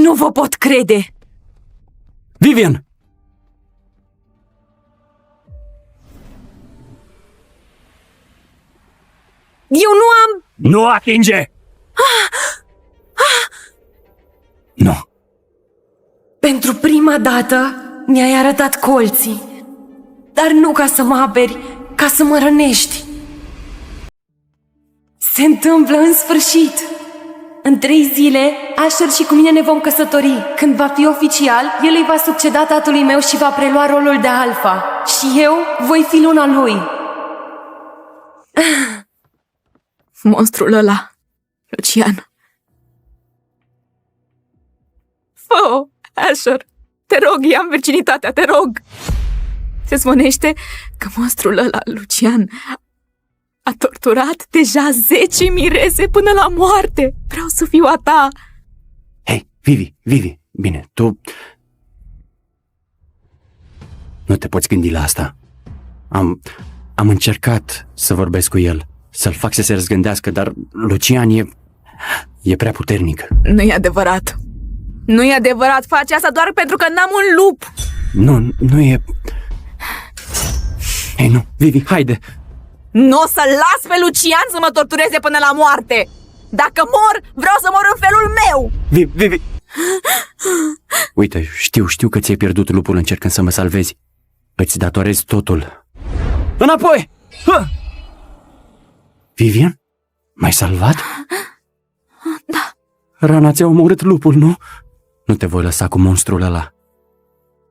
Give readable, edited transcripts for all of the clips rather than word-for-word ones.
Nu vă pot crede! Vivian! Eu nu am... Nu atinge! Nu. Pentru prima dată mi-ai arătat colții. Dar nu ca să mă aperi, ca să mă rănești. Se întâmplă în sfârșit. În 3 zile, Asher și cu mine ne vom căsători. Când va fi oficial, el îi va succeda tatălui meu și va prelua rolul de alfa. Și eu voi fi luna lui. Monstrul ăla, Lucian. Fă-o, Asher, te rog, ia-mi virginitatea, te rog. Se spunește că monstrul ăla, Lucian, a torturat deja 10 mirese până la moarte. Vreau să fiu a ta. Hei, Vivi, bine, tu... Nu te poți gândi la asta. Am încercat să vorbesc cu el, să-l fac să se răzgândească, dar Lucian e prea puternic. Nu e adevărat. Nu e adevărat, faci asta doar pentru că n-am un lup. Nu e... Hei, nu, Vivi, haide! Nu o să las pe Lucian să mă tortureze până la moarte. Dacă mor, vreau să mor în felul meu. Vivi! Uite, știu că ți-ai pierdut lupul încercând să mă salvezi. Îți datorez totul. Înapoi! Ha! Vivian? M-ai salvat? Da. Rana ți-a omorât lupul, nu? Nu te voi lăsa cu monstrul ăla.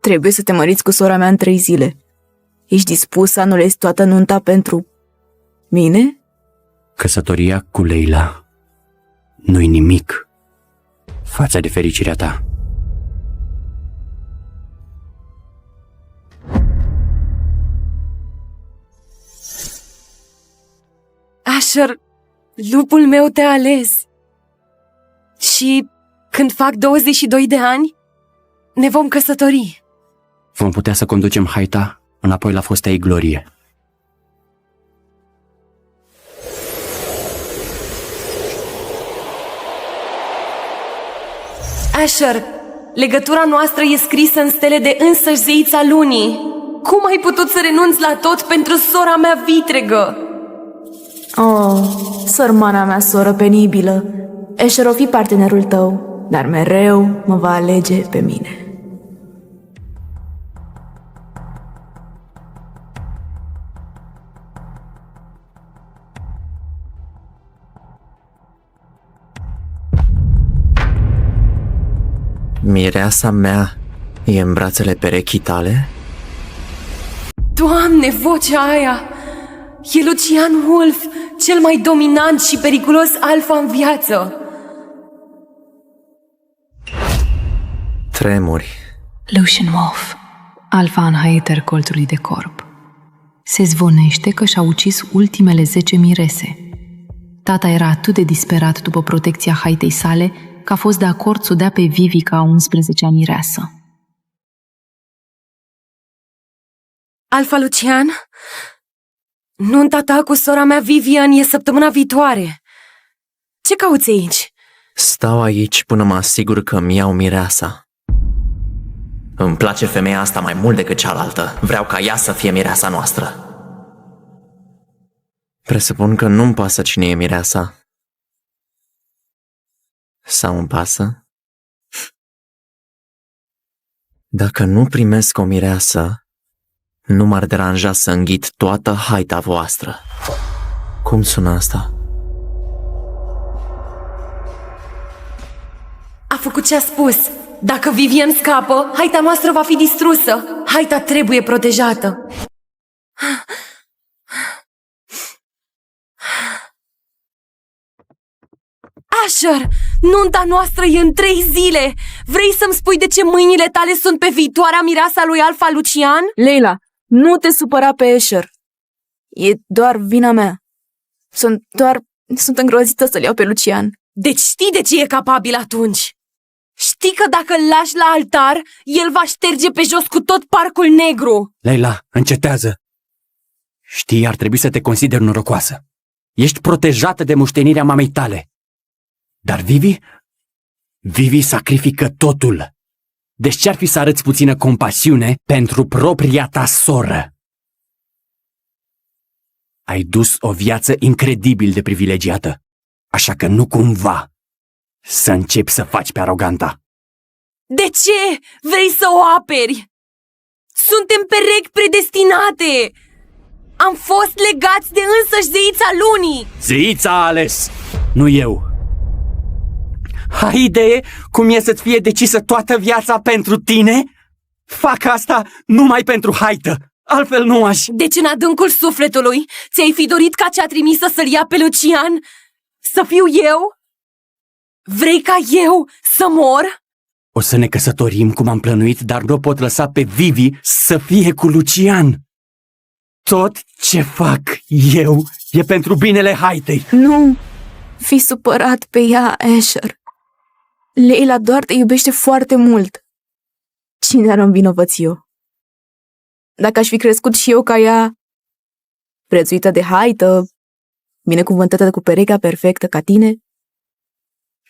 Trebuie să te măriți cu sora mea în 3 zile. Ești dispus să anulezi toată nunta pentru mine? Căsătoria cu Leila nu-i nimic față de fericirea ta. Asher, lupul meu te-a ales. Și când fac 22 de ani, ne vom căsători. Vom putea să conducem haita înapoi la fosta ei glorie. Asher, legătura noastră e scrisă în stele de însăși zeița lunii. Cum ai putut să renunți la tot pentru sora mea vitregă? Oh, sărmana mea soră penibilă. Asher o fi partenerul tău, dar mereu mă va alege pe mine. Mireasa mea e în brațele perechii tale? Doamne, vocea aia! E Lucian Wolf, cel mai dominant și periculos alfa în viață. Tremuri. Lucian Wolf, alfa în haiter colțului de corp. Se zvonește că și-a ucis ultimele 10 mirese. Tata era atât de disperat după protecția haitei sale că a fost de acord să o dea pe Vivi ca a 11-a mireasă. Alfa Lucian? Nunta ta cu sora mea Vivian e săptămâna viitoare. Ce cauți aici? Stau aici până mă asigur că îmi iau mireasa. Îmi place femeia asta mai mult decât cealaltă. Vreau ca ea să fie mireasa noastră. Presupun că nu-mi pasă cine e mireasa. Sau îmi pasă? Dacă nu primesc o mireasă, nu m-ar deranja să înghit toată haita voastră. Cum sună asta? A făcut ce a spus. Dacă Vivian scapă, haita noastră va fi distrusă. Haita trebuie protejată. Asher, nunta noastră e în 3 zile. Vrei să-mi spui de ce mâinile tale sunt pe viitoarea mireasa lui Alfa Lucian? Leila, nu te supăra pe Asher. E doar vina mea. Sunt îngrozită să-l iau pe Lucian. Deci știi de ce e capabil atunci. Știi că dacă îl lași la altar, el va șterge pe jos cu tot parcul negru. Leila, încetează! Știi, ar trebui să te consideri norocoasă. Ești protejată de moștenirea mamei tale. Dar Vivi? Vivi sacrifică totul. Deci ce-ar fi să arăți puțină compasiune pentru propria ta soră? Ai dus o viață incredibil de privilegiată, așa că nu cumva să începi să faci pe aroganta. De ce vrei să o aperi? Suntem perechi predestinate! Am fost legați de însăși zeița lunii! Zeița a ales, nu eu. Ai idee cum e să-ți fie decisă toată viața pentru tine? Fac asta numai pentru haită, altfel nu aș. Deci în adâncul sufletului ți-ai fi dorit ca cea trimisă să-l ia pe Lucian să fiu eu? Vrei ca eu să mor? O să ne căsătorim cum am plănuit, dar nu pot lăsa pe Vivi să fie cu Lucian. Tot ce fac eu e pentru binele haitei. Nu fi supărat pe ea, Asher. Leila doar te iubește foarte mult. Cine ar învinovăți eu? Dacă aș fi crescut și eu ca ea, prețuită de haită, binecuvântată cu perechea perfectă ca tine,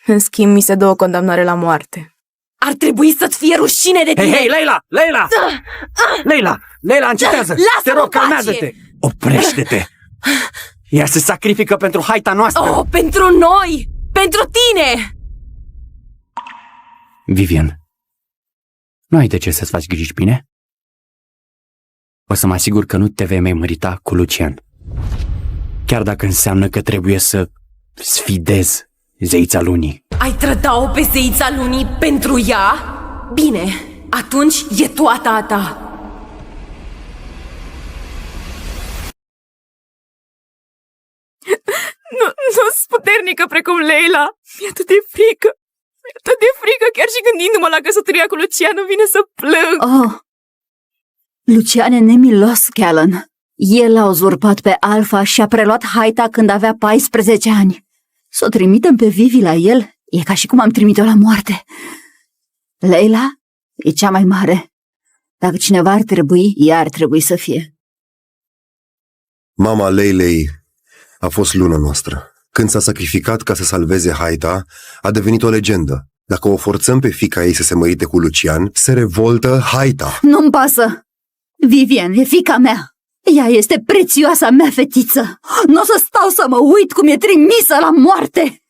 în schimb mi se dă o condamnare la moarte. Ar trebui să-ți fie rușine de tine! Hei, Leila, încetează! Te rog, calmează-te! Oprește-te! Ea se sacrifică pentru haita noastră! Oh, pentru noi! Pentru tine! Vivian, nu ai de ce să-ți faci griji, bine? O să mă asigur că nu te vei mai mărita cu Lucian. Chiar dacă înseamnă că trebuie să sfidez zeița lunii. Ai trăda-o pe zeița lunii pentru ea? Bine, atunci e toată a ta. Nu-s puternică precum Leila. Mi-e atât de frică. Mi-e atât de frică, chiar și gândindu-mă la căsătoria cu Lucian, îmi vine să plâng. Oh, Lucian e nemilos, Callan. El a uzurpat pe Alpha și a preluat haita când avea 14 ani. Să o trimitem pe Vivi la el e ca și cum am trimit-o la moarte. Leila e cea mai mare. Dacă cineva ar trebui, ea ar trebui să fie. Mama Leilei a fost luna noastră. Când s-a sacrificat ca să salveze haita, a devenit o legendă. Dacă o forțăm pe fiica ei să se mărite cu Lucian, se revoltă haita. Nu-mi pasă! Vivian e fiica mea. Ea este prețioasa mea fetiță. Nu o să stau să mă uit cum e trimisă la moarte.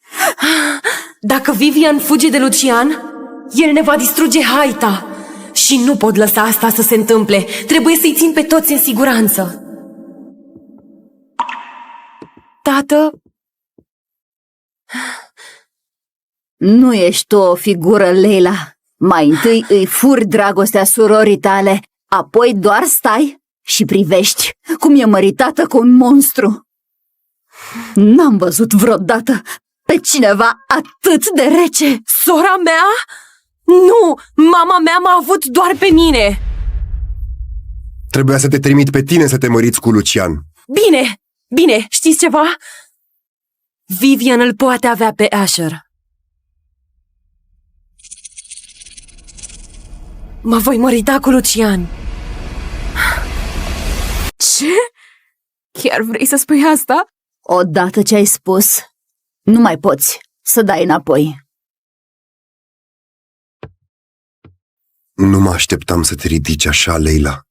Dacă Vivian fuge de Lucian, el ne va distruge haita. Și nu pot lăsa asta să se întâmple. Trebuie să-i țin pe toți în siguranță. Tată... Nu ești tu o figură, Leila. Mai întâi îi furi dragostea surorii tale, apoi doar stai și privești cum e măritată cu un monstru. N-am văzut vreodată pe cineva atât de rece. Sora mea? Nu! Mama mea m-a avut doar pe mine! Trebuia să te trimit pe tine să te măriți cu Lucian. Bine, știți ceva? Vivian îl poate avea pe Asher. Mă voi mărita cu Lucian. Ce? Chiar vrei să spui asta? Odată ce ai spus, nu mai poți să dai înapoi. Nu mă așteptam să te ridici așa, Leila.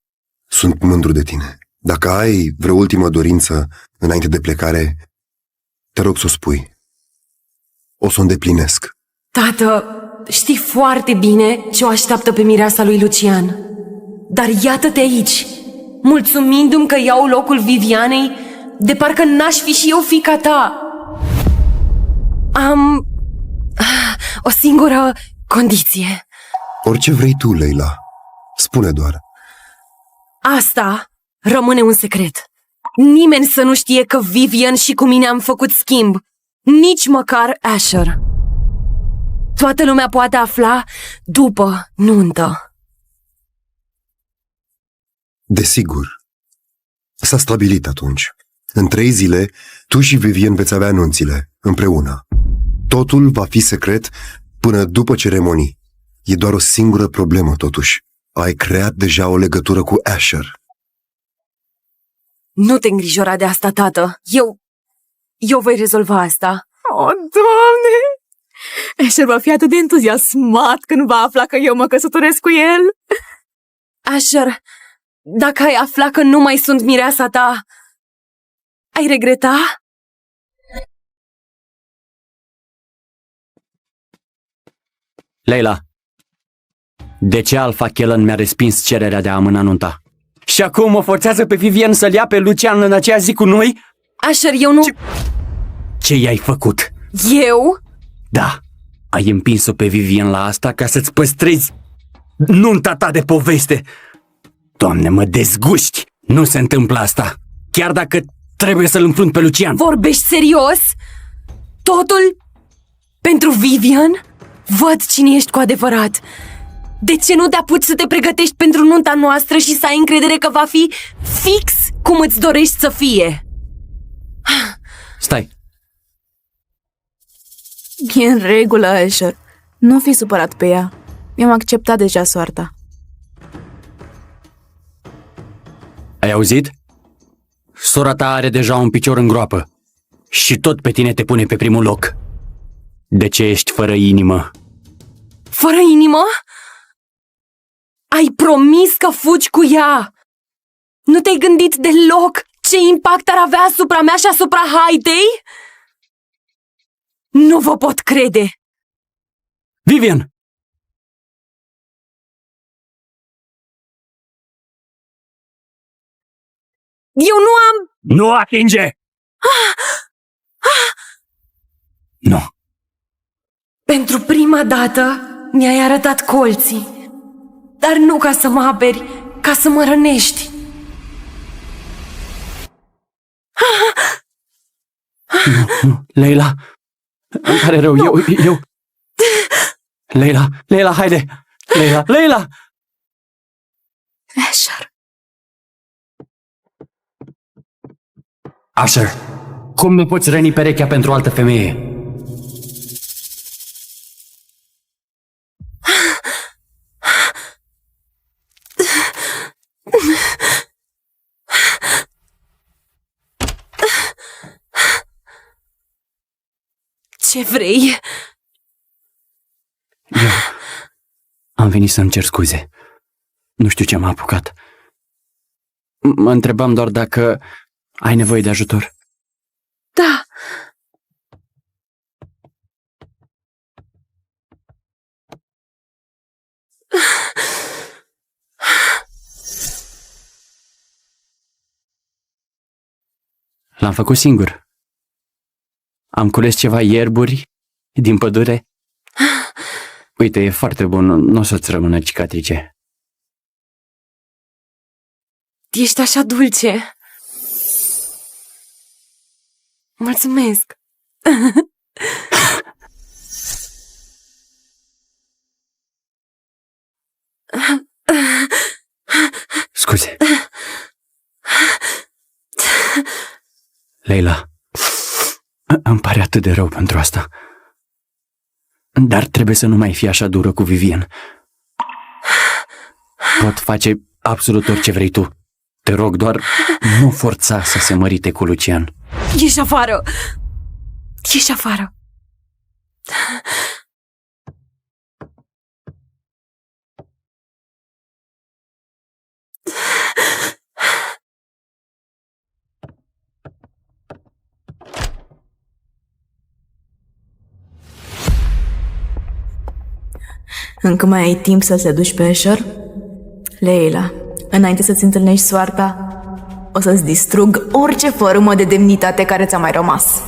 Sunt mândru de tine. Dacă ai vreo ultimă dorință înainte de plecare, te rog să o spui. O să o îndeplinesc. Tată, știi foarte bine ce o așteaptă pe mireasa lui Lucian. Dar iată-te aici, mulțumindu-mi că iau locul Vivianei, de parcă n-aș fi și eu fiica ta. Am o singură condiție. Orice vrei tu, Leila. Spune doar. Asta rămâne un secret. Nimeni să nu știe că Vivian și cu mine am făcut schimb. Nici măcar Asher. Toată lumea poate afla după nuntă. Desigur. S-a stabilit atunci. În 3 zile, tu și Vivian veți avea anunțile, împreună. Totul va fi secret până după ceremonii. E doar o singură problemă, totuși. Ai creat deja o legătură cu Asher. Nu te îngrijora de asta, tată. Eu voi rezolva asta. Oh, Doamne! Asher va fi atât de entuziasmat când va afla că eu mă căsătoresc cu el. Asher, dacă ai afla că nu mai sunt mireasa ta, ai regreta? Leila, de ce Alpha Kellen mi-a respins cererea de a amâna nunta? Și acum mă forțează pe Vivian să-l ia pe Lucian în aceea zi cu noi? Asher, eu nu... Ce i-ai făcut? Eu? Da, ai împins-o pe Vivian la asta ca să-ți păstrezi nunta ta de poveste. Doamne, mă dezguști! Nu se întâmplă asta, chiar dacă trebuie să-l înfrunt pe Lucian. Vorbești serios? Totul pentru Vivian? Văd cine ești cu adevărat. De ce nu te apuci să te pregătești pentru nunta noastră și să ai încredere că va fi fix cum îți dorești să fie? Stai, E în regulă, Asher. Nu fi supărat pe ea. Mi-am acceptat deja soarta. ai auzit? Sora ta are deja un picior în groapă și tot pe tine te pune pe primul loc. De ce ești fără inimă? Fără inimă? Ai promis că fugi cu ea! Nu te-ai gândit deloc ce impact ar avea asupra mea și asupra Haidei? Nu vă pot crede! Vivian! Eu nu am... Nu atinge! Nu. Pentru prima dată mi-ai arătat colții, dar nu ca să mă aperi, ca să mă rănești. Nu, Leila, îmi pare rău, eu... Leila, haide! Leila! Asher, Asher, cum nu poți răni perechea pentru o altă femeie? Ce vrei? Eu am venit să-mi cer scuze. Nu știu ce m-a apucat. Mă întrebam doar dacă ai nevoie de ajutor. Da. L-am făcut singur. Am cules ceva ierburi din pădure. Uite, e foarte bun, nu o să-ți rămână cicatrice. Ești așa dulce. Mulțumesc. Scuze. Leila, îmi pare atât de rău pentru asta. Dar trebuie să nu mai fii așa dură cu Vivian. Pot face absolut orice vrei tu. Te rog, doar nu forța să se mărite cu Lucian. Ieși afară! Ieși afară! încă mai ai timp să te duci pe Asher? Leila, înainte să-ți întâlnești soarta, o să-ți distrug orice formă de demnitate care ți-a mai rămas.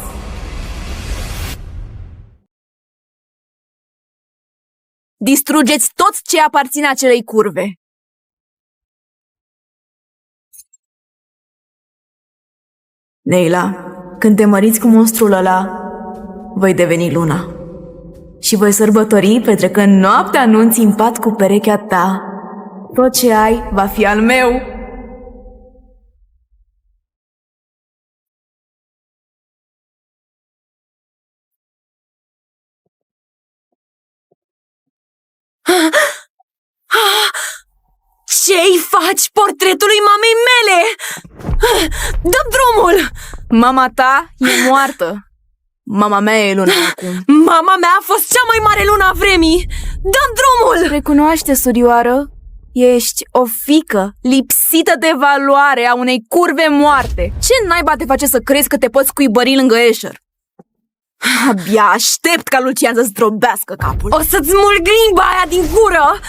Distrugeți tot ce aparține acelei curve. Leila, când te măriți cu monstrul ăla, voi deveni luna. Și voi sărbători petrecând noaptea anunții în pat cu perechea ta. Tot ce ai va fi al meu. Ce-i faci portretului mamei mele? Dă drumul! Mama ta e moartă. Mama mea e Luna acum. Mama mea a fost cea mai mare lună a vremii! Dăm drumul! Recunoaște, surioară, ești o fiică lipsită de valoare a unei curve moarte. Ce naiba te face să crezi că te poți cuibări lângă Asher? Abia aștept ca Lucian să-ți drobească capul. O să-ți smulg limba aia din gură!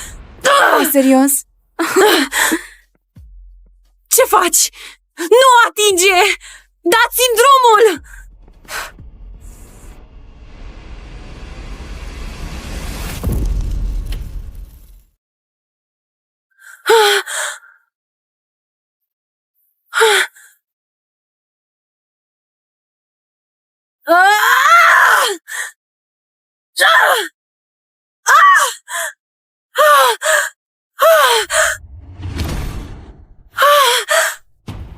Serios? Ce faci? Nu atinge! Dați-mi drumul!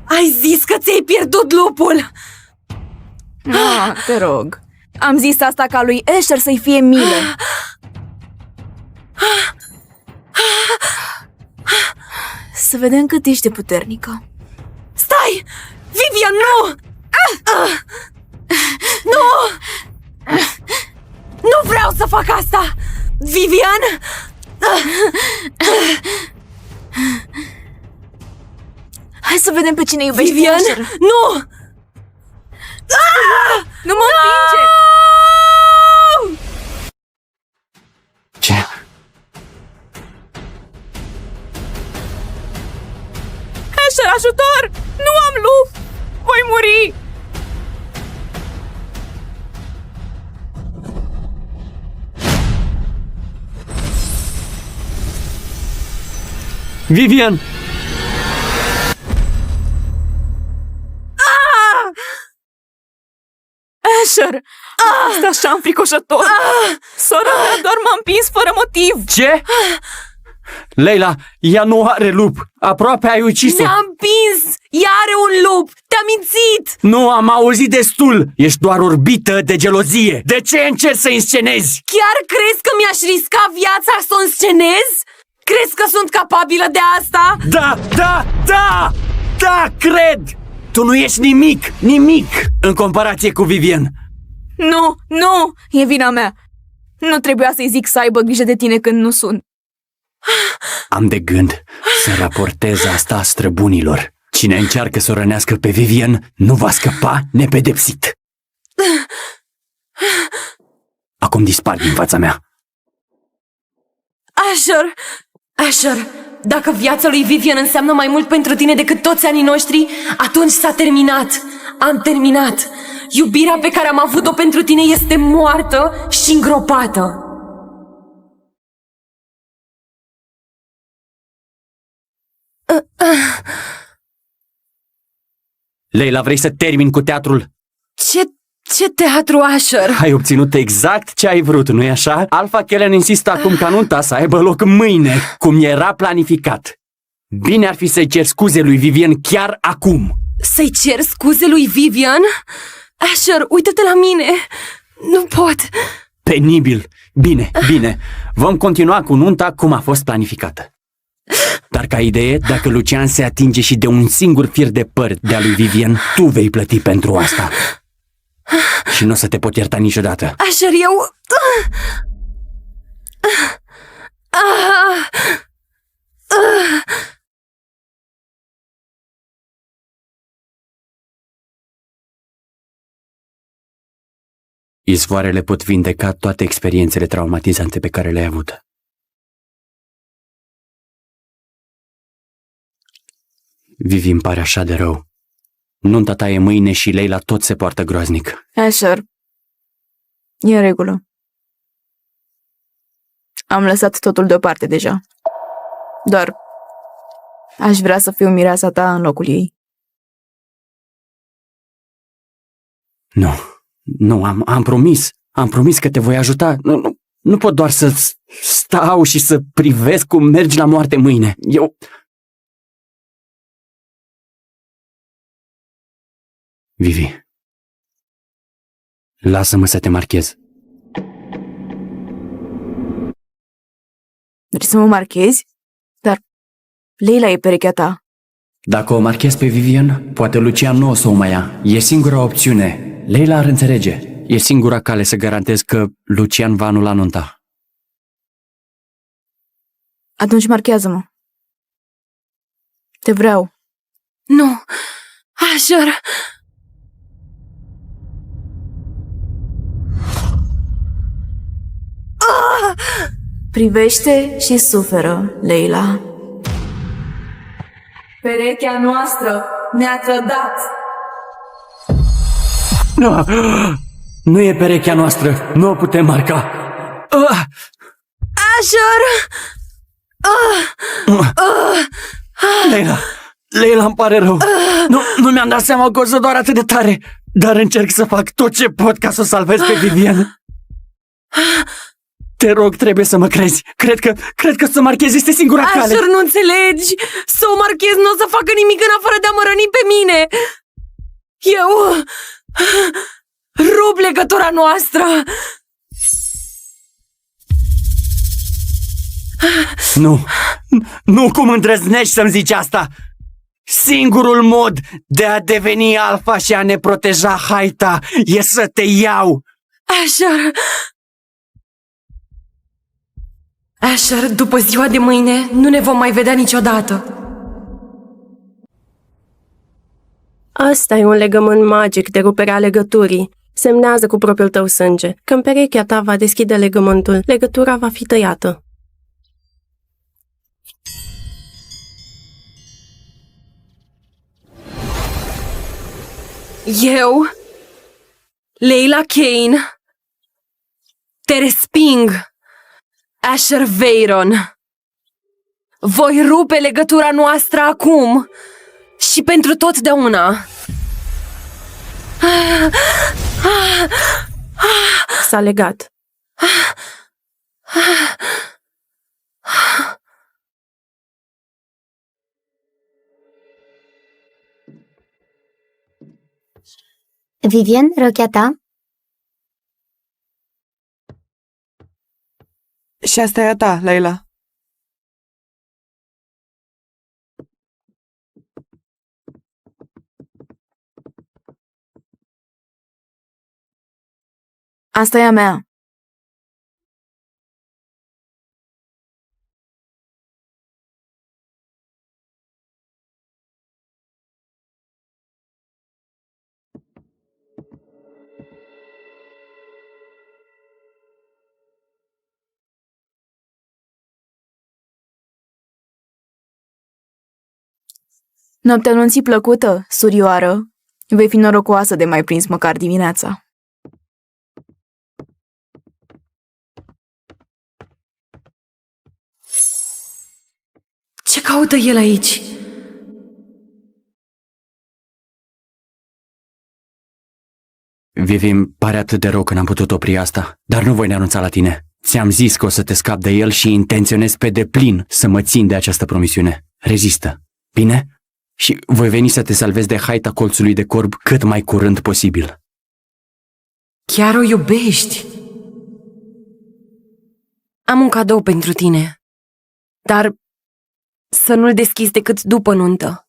Ai zis că ți-ai pierdut lupul! Te rog. Am zis asta ca lui Asher să-i fie milă. Să vedem cât ești de puternică. Stai! Vivian, nu! Nu! Nu vreau să fac asta! Vivian! Hai să vedem pe cine iubești. Vivian! Asher. Nu! Nu mă împinge! Ce? Asher, ajutor! Nu am lup! Voi muri! Vivian! Asher! Asta așa înfricoșător! Sora mea doar m-a împins fără motiv! Ce? Leila, ea nu are lup. Aproape ai ucis-o. Ne-a împins! Ea are un lup! Te-a mințit! Nu am auzit destul. Ești doar orbită de gelozie. De ce încerci să inscenezi? Chiar crezi că mi-aș risca viața să o înscenez? Crezi că sunt capabilă de asta? Da, cred! Tu nu ești nimic în comparație cu Vivian. Nu! E vina mea! Nu trebuia să-i zic să aibă grijă de tine când nu sunt. Am de gând să raportez asta străbunilor. Cine încearcă să o rănească pe Vivian nu va scăpa nepedepsit. Acum dispar din fața mea. Asher, dacă viața lui Vivian înseamnă mai mult pentru tine decât toți anii noștri, atunci s-a terminat. Am terminat. Iubirea pe care am avut-o pentru tine este moartă și îngropată. Leila, vrei să termin cu teatrul? Ce teatru, Asher? Ai obținut exact ce ai vrut, nu-i așa? Alpha Kellen insistă acum ca nunta să aibă loc mâine, cum era planificat. Bine ar fi să-i cer scuze lui Vivian chiar acum. Să-i cer scuze lui Vivian? Asher, uită-te la mine! Nu pot! Penibil. Bine. Vom continua cu nunta cum a fost planificată. Dar ca idee, dacă Lucian se atinge și de un singur fir de păr de-a lui Vivian, tu vei plăti pentru asta. Și nu o să te pot ierta niciodată. Asher, eu... Izvoarele pot vindeca toate experiențele traumatizante pe care le-ai avut. Vivi, îmi pare așa de rău. Nunta ta e mâine și Leila tot se poartă groaznic. Asher, e în regulă. Am lăsat totul deoparte deja. Doar aș vrea să fiu mireasa ta în locul ei. Nu, am promis. Am promis că te voi ajuta. Nu pot doar să stau și să privesc cum mergi la moarte mâine. Vivi, lasă-mă să te marchez. Vrei să mă marchezi? Dar Leila e perechea ta. Dacă o marchez pe Vivian, poate Lucian nu o să o mai ia. E singura opțiune. Leila ar înțelege. E singura cale să garantez că Lucian va anula nunta. Atunci marchează-mă. Te vreau. Nu! Asher! Privește și suferă, Leila. Perechea noastră ne-a trădat. Nu, nu e perechea noastră. Nu o putem marca. Asher! Leila, îmi pare rău. Nu mi-am dat seama că o să doar atât de tare. Dar încerc să fac tot ce pot ca să o salvez pe Vivian. Te rog, trebuie să mă crezi. Cred că să marchez este singura cale. Asher, nu înțelegi? Să o marchez nu o să facă nimic în afară de a mă răni pe mine. Eu rup legătura noastră. Nu, cum îndrăznești să-mi zici asta? Singurul mod de a deveni alfa și a ne proteja Haita e să te iau. Asher, după ziua de mâine nu ne vom mai vedea niciodată. Asta e un legământ magic de rupere a legăturii. Semnează cu propriul tău sânge. Când perechea ta va deschide legământul, legătura va fi tăiată. Eu, Leila Kane, te resping, Asher Veyron. Voi rupe legătura noastră acum și pentru totdeauna. S-a legat. Vivian, rochea ta? Și asta e a ta, Leila. Asta e a mea. Noaptea anunții plăcută, surioară. Vei fi norocoasă de mai prins măcar dimineața. Ce caută el aici? Vivi, îmi pare atât de rău că n-am putut opri asta, dar nu voi ne anunța la tine. Ți-am zis că o să te scap de el și intenționez pe deplin să mă țin de această promisiune. Rezistă, bine? Și voi veni să te salvez de Haita colțului de corb cât mai curând posibil. Chiar o iubești? Am un cadou pentru tine, dar să nu-l deschizi decât după nuntă.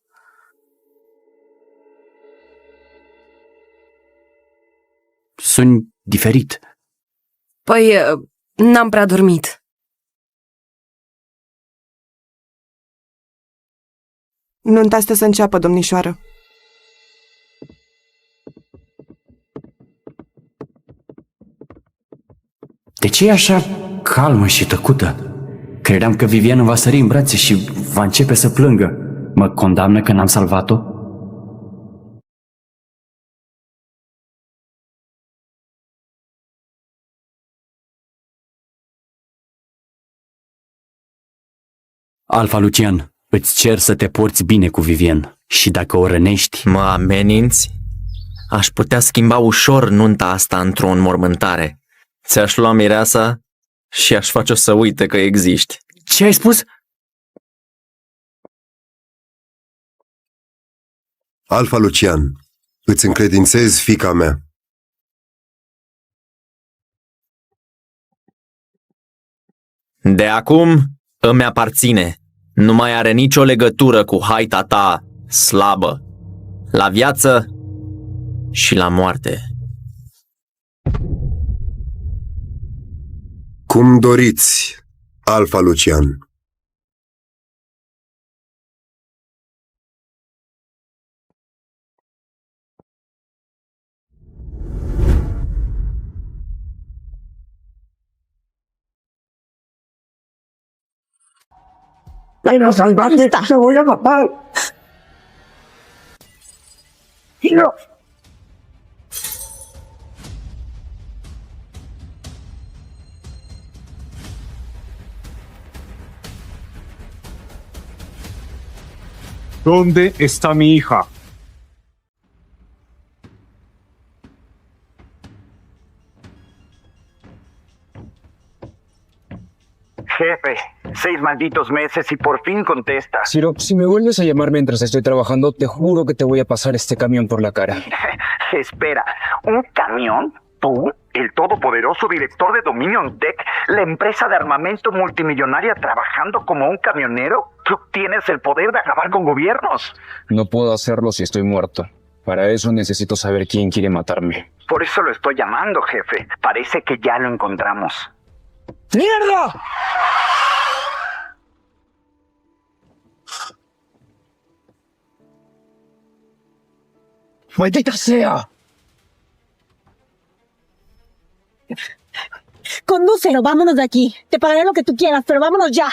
Suni diferit. Păi, n-am prea dormit. Nunta asta să înceapă, domnișoară. De ce e așa calmă și tăcută? Credeam că Vivian îmi va sări în brațe și va începe să plângă. Mă condamnă că n-am salvat-o? Alfa Lucian, îți cer să te porți bine cu Vivian și dacă o rănești... Mă ameninți? Aș putea schimba ușor nunta asta într-o înmormântare. Ți-aș lua mireasa și aș face-o să uite că existi. Ce ai spus? Alfa Lucian, îți încredințez fiica mea. De acum îmi aparține. Nu mai are nicio legătură cu haita ta slabă. La viață și la moarte. Cum doriți, Alfa Lucian. ¡Pero salvaste! ¡Te voy a matar! ¡No! ¿Dónde está mi hija? Jefe, 6 malditos meses y por fin contesta. Ciro, si me vuelves a llamar mientras estoy trabajando, te juro que te voy a pasar este camión por la cara. Espera, ¿un camión? ¿Tú? ¿El todopoderoso director de Dominion Tech? ¿La empresa de armamento multimillonaria trabajando como un camionero? Tú tienes el poder de acabar con gobiernos. No puedo hacerlo si estoy muerto. Para eso necesito saber quién quiere matarme. Por eso lo estoy llamando, jefe. Parece que ya lo encontramos. ¡Mierda! ¡Maldita sea! Condúcelo, vámonos de aquí. Te pagaré lo que tú quieras, pero vámonos ya.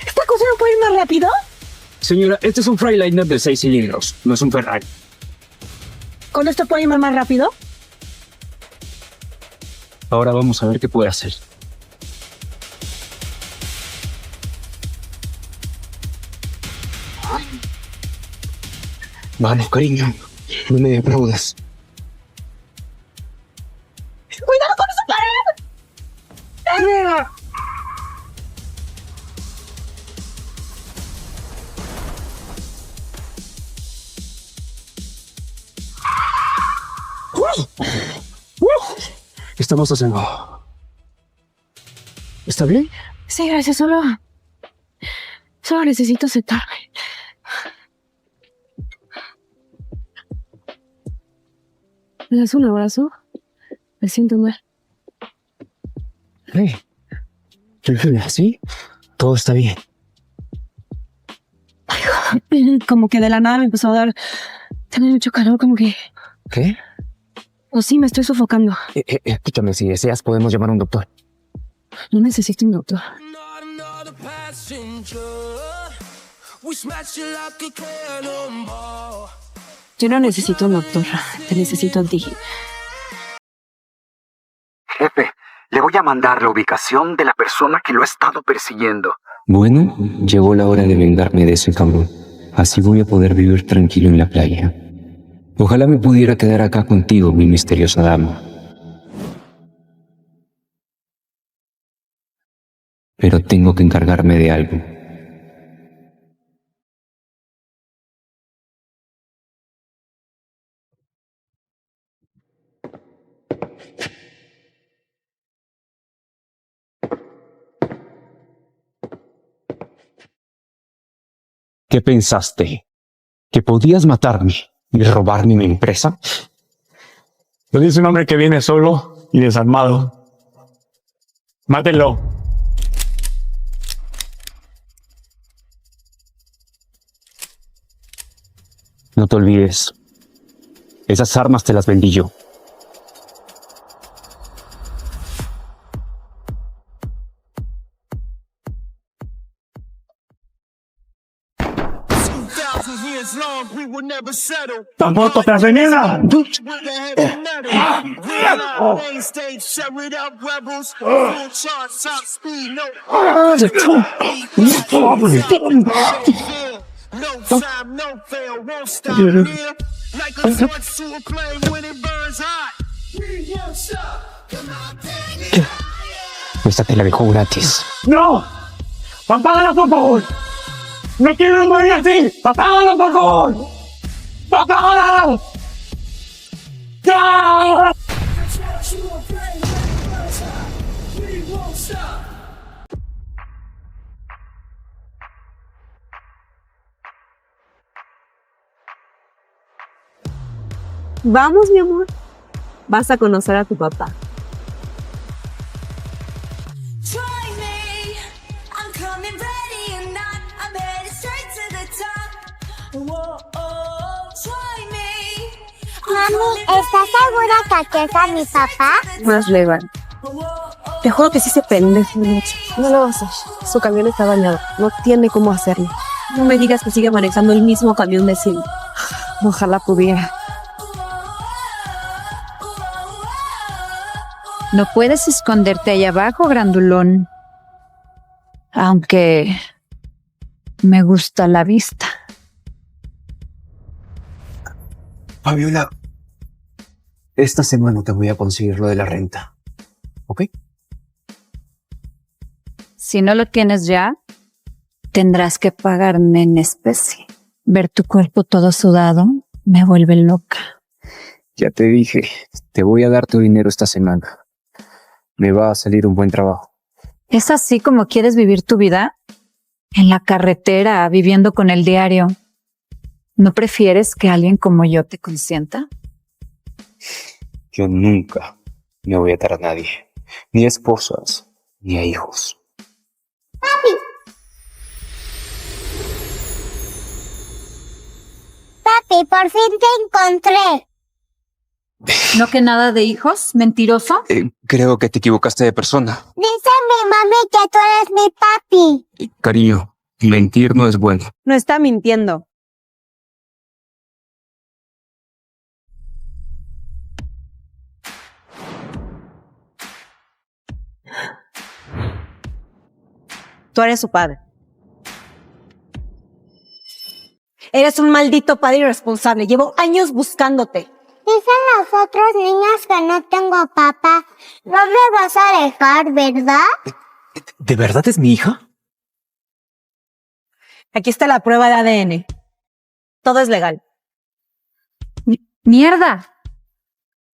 ¿Esta cosa no puede ir más rápido? Señora, este es un Freightliner de 6 cilindros, no es un Ferrari. ¿Con esto puede ir más rápido? Ahora vamos a ver qué puede hacer. Vamos, cariño, no me defraudas. ¡Cuidado con esa pared! ¿Qué estamos haciendo? ¿Está bien? Sí, gracias, solo necesito sentarme. ¿Me das un abrazo? Me siento mal. ¿Sí? Todo está bien. Como que de la nada me empezó a dar también mucho calor, como que... ¿Qué? O sí, me estoy sofocando. Escúchame, si deseas podemos llamar a un doctor. No necesito un doctor. Yo no necesito un doctor. Te necesito a ti. Jefe, le voy a mandar la ubicación de la persona que lo ha estado persiguiendo. Bueno, llegó la hora de vengarme de ese cabrón. Así voy a poder vivir tranquilo en la playa. Ojalá me pudiera quedar acá contigo, mi misteriosa dama. Pero tengo que encargarme de algo. ¿Qué pensaste? ¿Que podías matarme y robarme mi empresa? Lo dice un hombre que viene solo y desarmado. Mátelo. No te olvides. Esas armas te las vendí yo. ¡Estás muerto, te avenida! Esta te la dejó gratis. ¡No! ¡Apágala, por favor! ¡No quiero morir así! ¡Apágala, por favor! ¡Apágala! ¡Ya! Vamos, mi amor. Vas a conocer a tu papá. Mami, ¿estás segura que aquí está mi papá? Más legal. Te juro que sí se pendejo. No lo vas a hacer. Su camión está dañado. No tiene cómo hacerlo. No me digas que sigue manejando el mismo camión de siempre. Ojalá pudiera. No puedes esconderte ahí abajo, grandulón. Aunque me gusta la vista. Fabiola, esta semana te voy a conseguir lo de la renta, ¿ok? Si no lo tienes ya, tendrás que pagarme en especie. Ver tu cuerpo todo sudado me vuelve loca. Ya te dije, te voy a dar tu dinero esta semana. Me va a salir un buen trabajo. ¿Es así como quieres vivir tu vida? En la carretera, viviendo con el diario. ¿No prefieres que alguien como yo te consienta? Yo nunca me voy a dar a nadie, ni a esposas, ni a hijos. Papi, por fin te encontré. ¿No que nada de hijos? ¿Mentiroso? Creo que te equivocaste de persona. Dice mi mami que tú eres mi papi. Cariño, mentir no es bueno. No está mintiendo. Tú eres su padre. Eres un maldito padre irresponsable. Llevo años buscándote. Dicen las otras niñas que no tengo papá. No me vas a dejar, ¿verdad? ¿De verdad es mi hija? Aquí está la prueba de ADN. Todo es legal. ¡Mierda!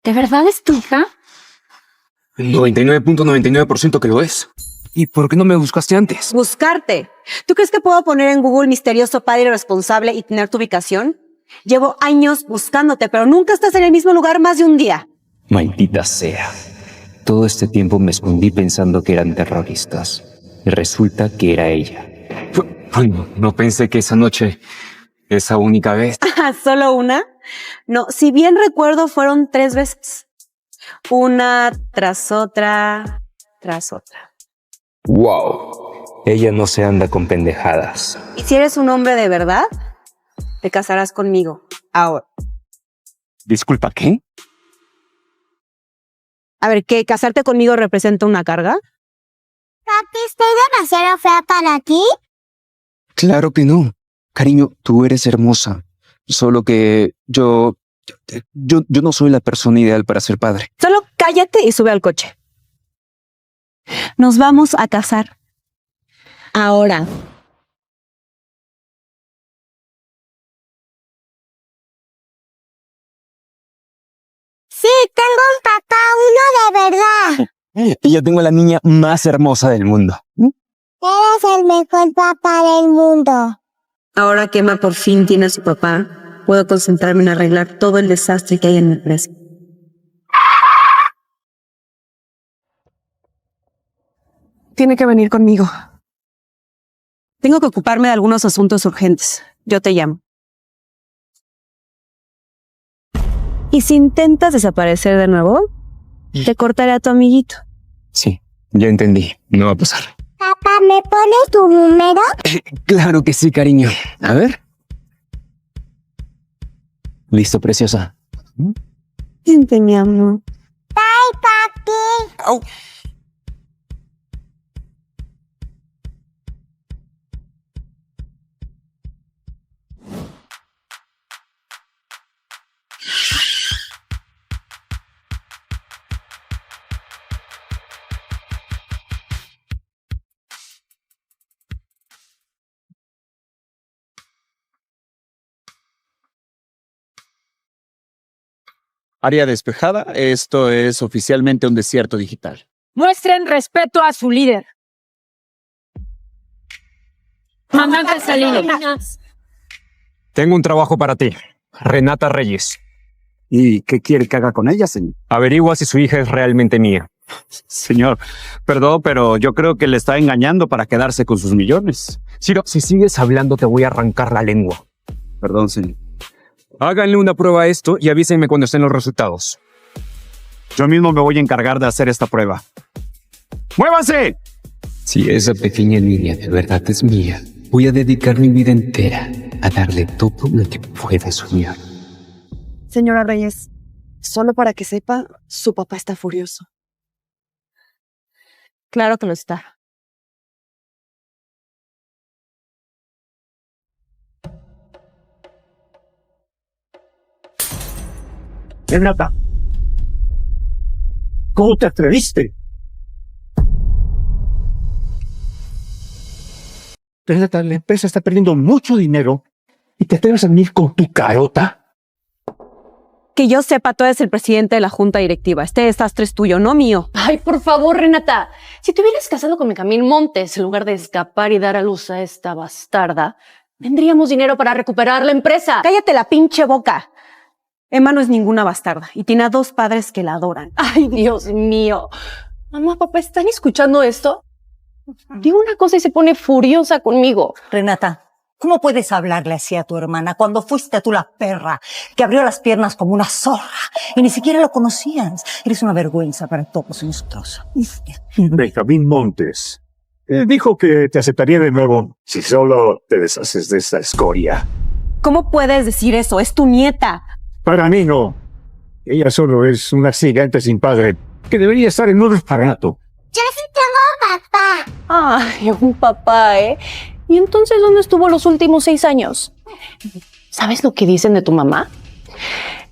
¿De verdad es tu hija? 99.99% que lo es. ¿Y por qué no me buscaste antes? Buscarte. ¿Tú crees que puedo poner en Google misterioso padre irresponsable y tener tu ubicación? Llevo años buscándote, pero nunca estás en el mismo lugar más de un día. Maldita sea. Todo este tiempo me escondí pensando que eran terroristas. Y resulta que era ella. Bueno, no pensé que esa noche, esa única vez. ¿Solo una? No, si bien recuerdo, fueron 3 veces. Una tras otra, tras otra. ¡Wow! Ella no se anda con pendejadas. Y si eres un hombre de verdad, te casarás conmigo. Ahora. Disculpa, ¿qué? A ver, ¿qué? ¿Casarte conmigo representa una carga? Papi, ¿estoy demasiado fea para ti? Claro que no. Cariño, tú eres hermosa. Solo que yo no soy la persona ideal para ser padre. Solo cállate y sube al coche. Nos vamos a casar. Ahora. Sí, tengo un papá, uno de verdad. Y yo tengo a la niña más hermosa del mundo. Eres el mejor papá del mundo. Ahora que Emma por fin tiene a su papá, puedo concentrarme en arreglar todo el desastre que hay en la empresa. Tiene que venir conmigo. Tengo que ocuparme de algunos asuntos urgentes. Yo te llamo. Y si intentas desaparecer de nuevo, te cortaré a tu amiguito. Sí, ya entendí. No va a pasar. Papá, ¿me pones tu número? Claro que sí, cariño. A ver. Listo, preciosa. Vente, mi amor. Bye, papi. Au. Área despejada, esto es oficialmente un desierto digital. Muestren respeto a su líder. Mandante Salinas. Tengo un trabajo para ti, Renata Reyes. ¿Y qué quiere que haga con ella, señor? Averigua si su hija es realmente mía. Señor, perdón, pero yo creo que le está engañando para quedarse con sus millones. Ciro, si sigues hablando te voy a arrancar la lengua. Perdón, señor. Háganle una prueba a esto y avísenme cuando estén los resultados. Yo mismo me voy a encargar de hacer esta prueba. ¡Muévanse! Si esa pequeña niña de verdad es mía, voy a dedicar mi vida entera a darle todo lo que pueda soñar. Señora Reyes, solo para que sepa, su papá está furioso. Claro que lo está. Renata, ¿cómo te atreviste? Renata, la empresa está perdiendo mucho dinero y te atreves a venir con tu carota. Que yo sepa, tú eres el presidente de la junta directiva. Este desastre es tuyo, no mío. Ay, por favor, Renata. Si te hubieras casado con Camil Montes en lugar de escapar y dar a luz a esta bastarda, tendríamos dinero para recuperar la empresa. Cállate la pinche boca. Emma no es ninguna bastarda y tiene a 2 padres que la adoran. Ay, Dios mío. Mamá, papá, ¿están escuchando esto? Digo una cosa y se pone furiosa conmigo. Renata, ¿cómo puedes hablarle así a tu hermana cuando fuiste tú la perra que abrió las piernas como una zorra y ni siquiera lo conocías? Eres una vergüenza para todos nosotros. Benjamín Montes dijo que te aceptaría de nuevo si solo te deshaces de esta escoria. ¿Cómo puedes decir eso? Es tu nieta. Para mí no. Ella solo es un accidente sin padre que debería estar en un orfanato. Yo sí tengo papá. Ay, un papá, ¿eh? ¿Y entonces dónde estuvo los últimos 6 años? ¿Sabes lo que dicen de tu mamá?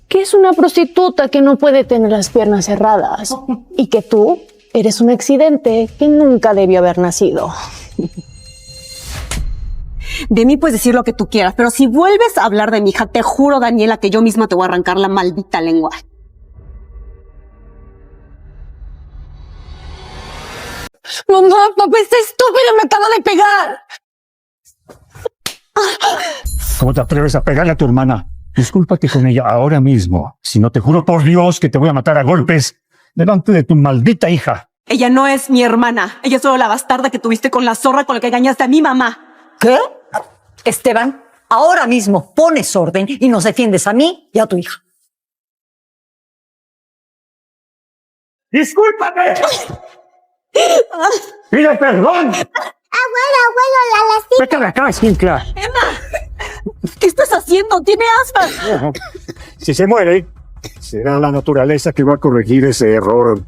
Que es una prostituta que no puede tener las piernas cerradas. Y que tú eres un accidente que nunca debió haber nacido. De mí puedes decir lo que tú quieras, pero si vuelves a hablar de mi hija, te juro, Daniela, que yo misma te voy a arrancar la maldita lengua. Mamá, papá, está estúpido, me acaba de pegar. ¿Cómo te atreves a pegarle a tu hermana? Discúlpate con ella ahora mismo. Si no, te juro por Dios que te voy a matar a golpes delante de tu maldita hija. Ella no es mi hermana. Ella es solo la bastarda que tuviste con la zorra con la que engañaste a mi mamá. ¿Qué? Esteban, ahora mismo pones orden y nos defiendes a mí y a tu hija. ¡Discúlpame! ¡Pide perdón! Abuelo, la lastima. ¡Vete de acá, Esquincla! ¡Emma! ¿Qué estás haciendo? ¡Tiene asma! Si se muere, será la naturaleza que va a corregir ese error.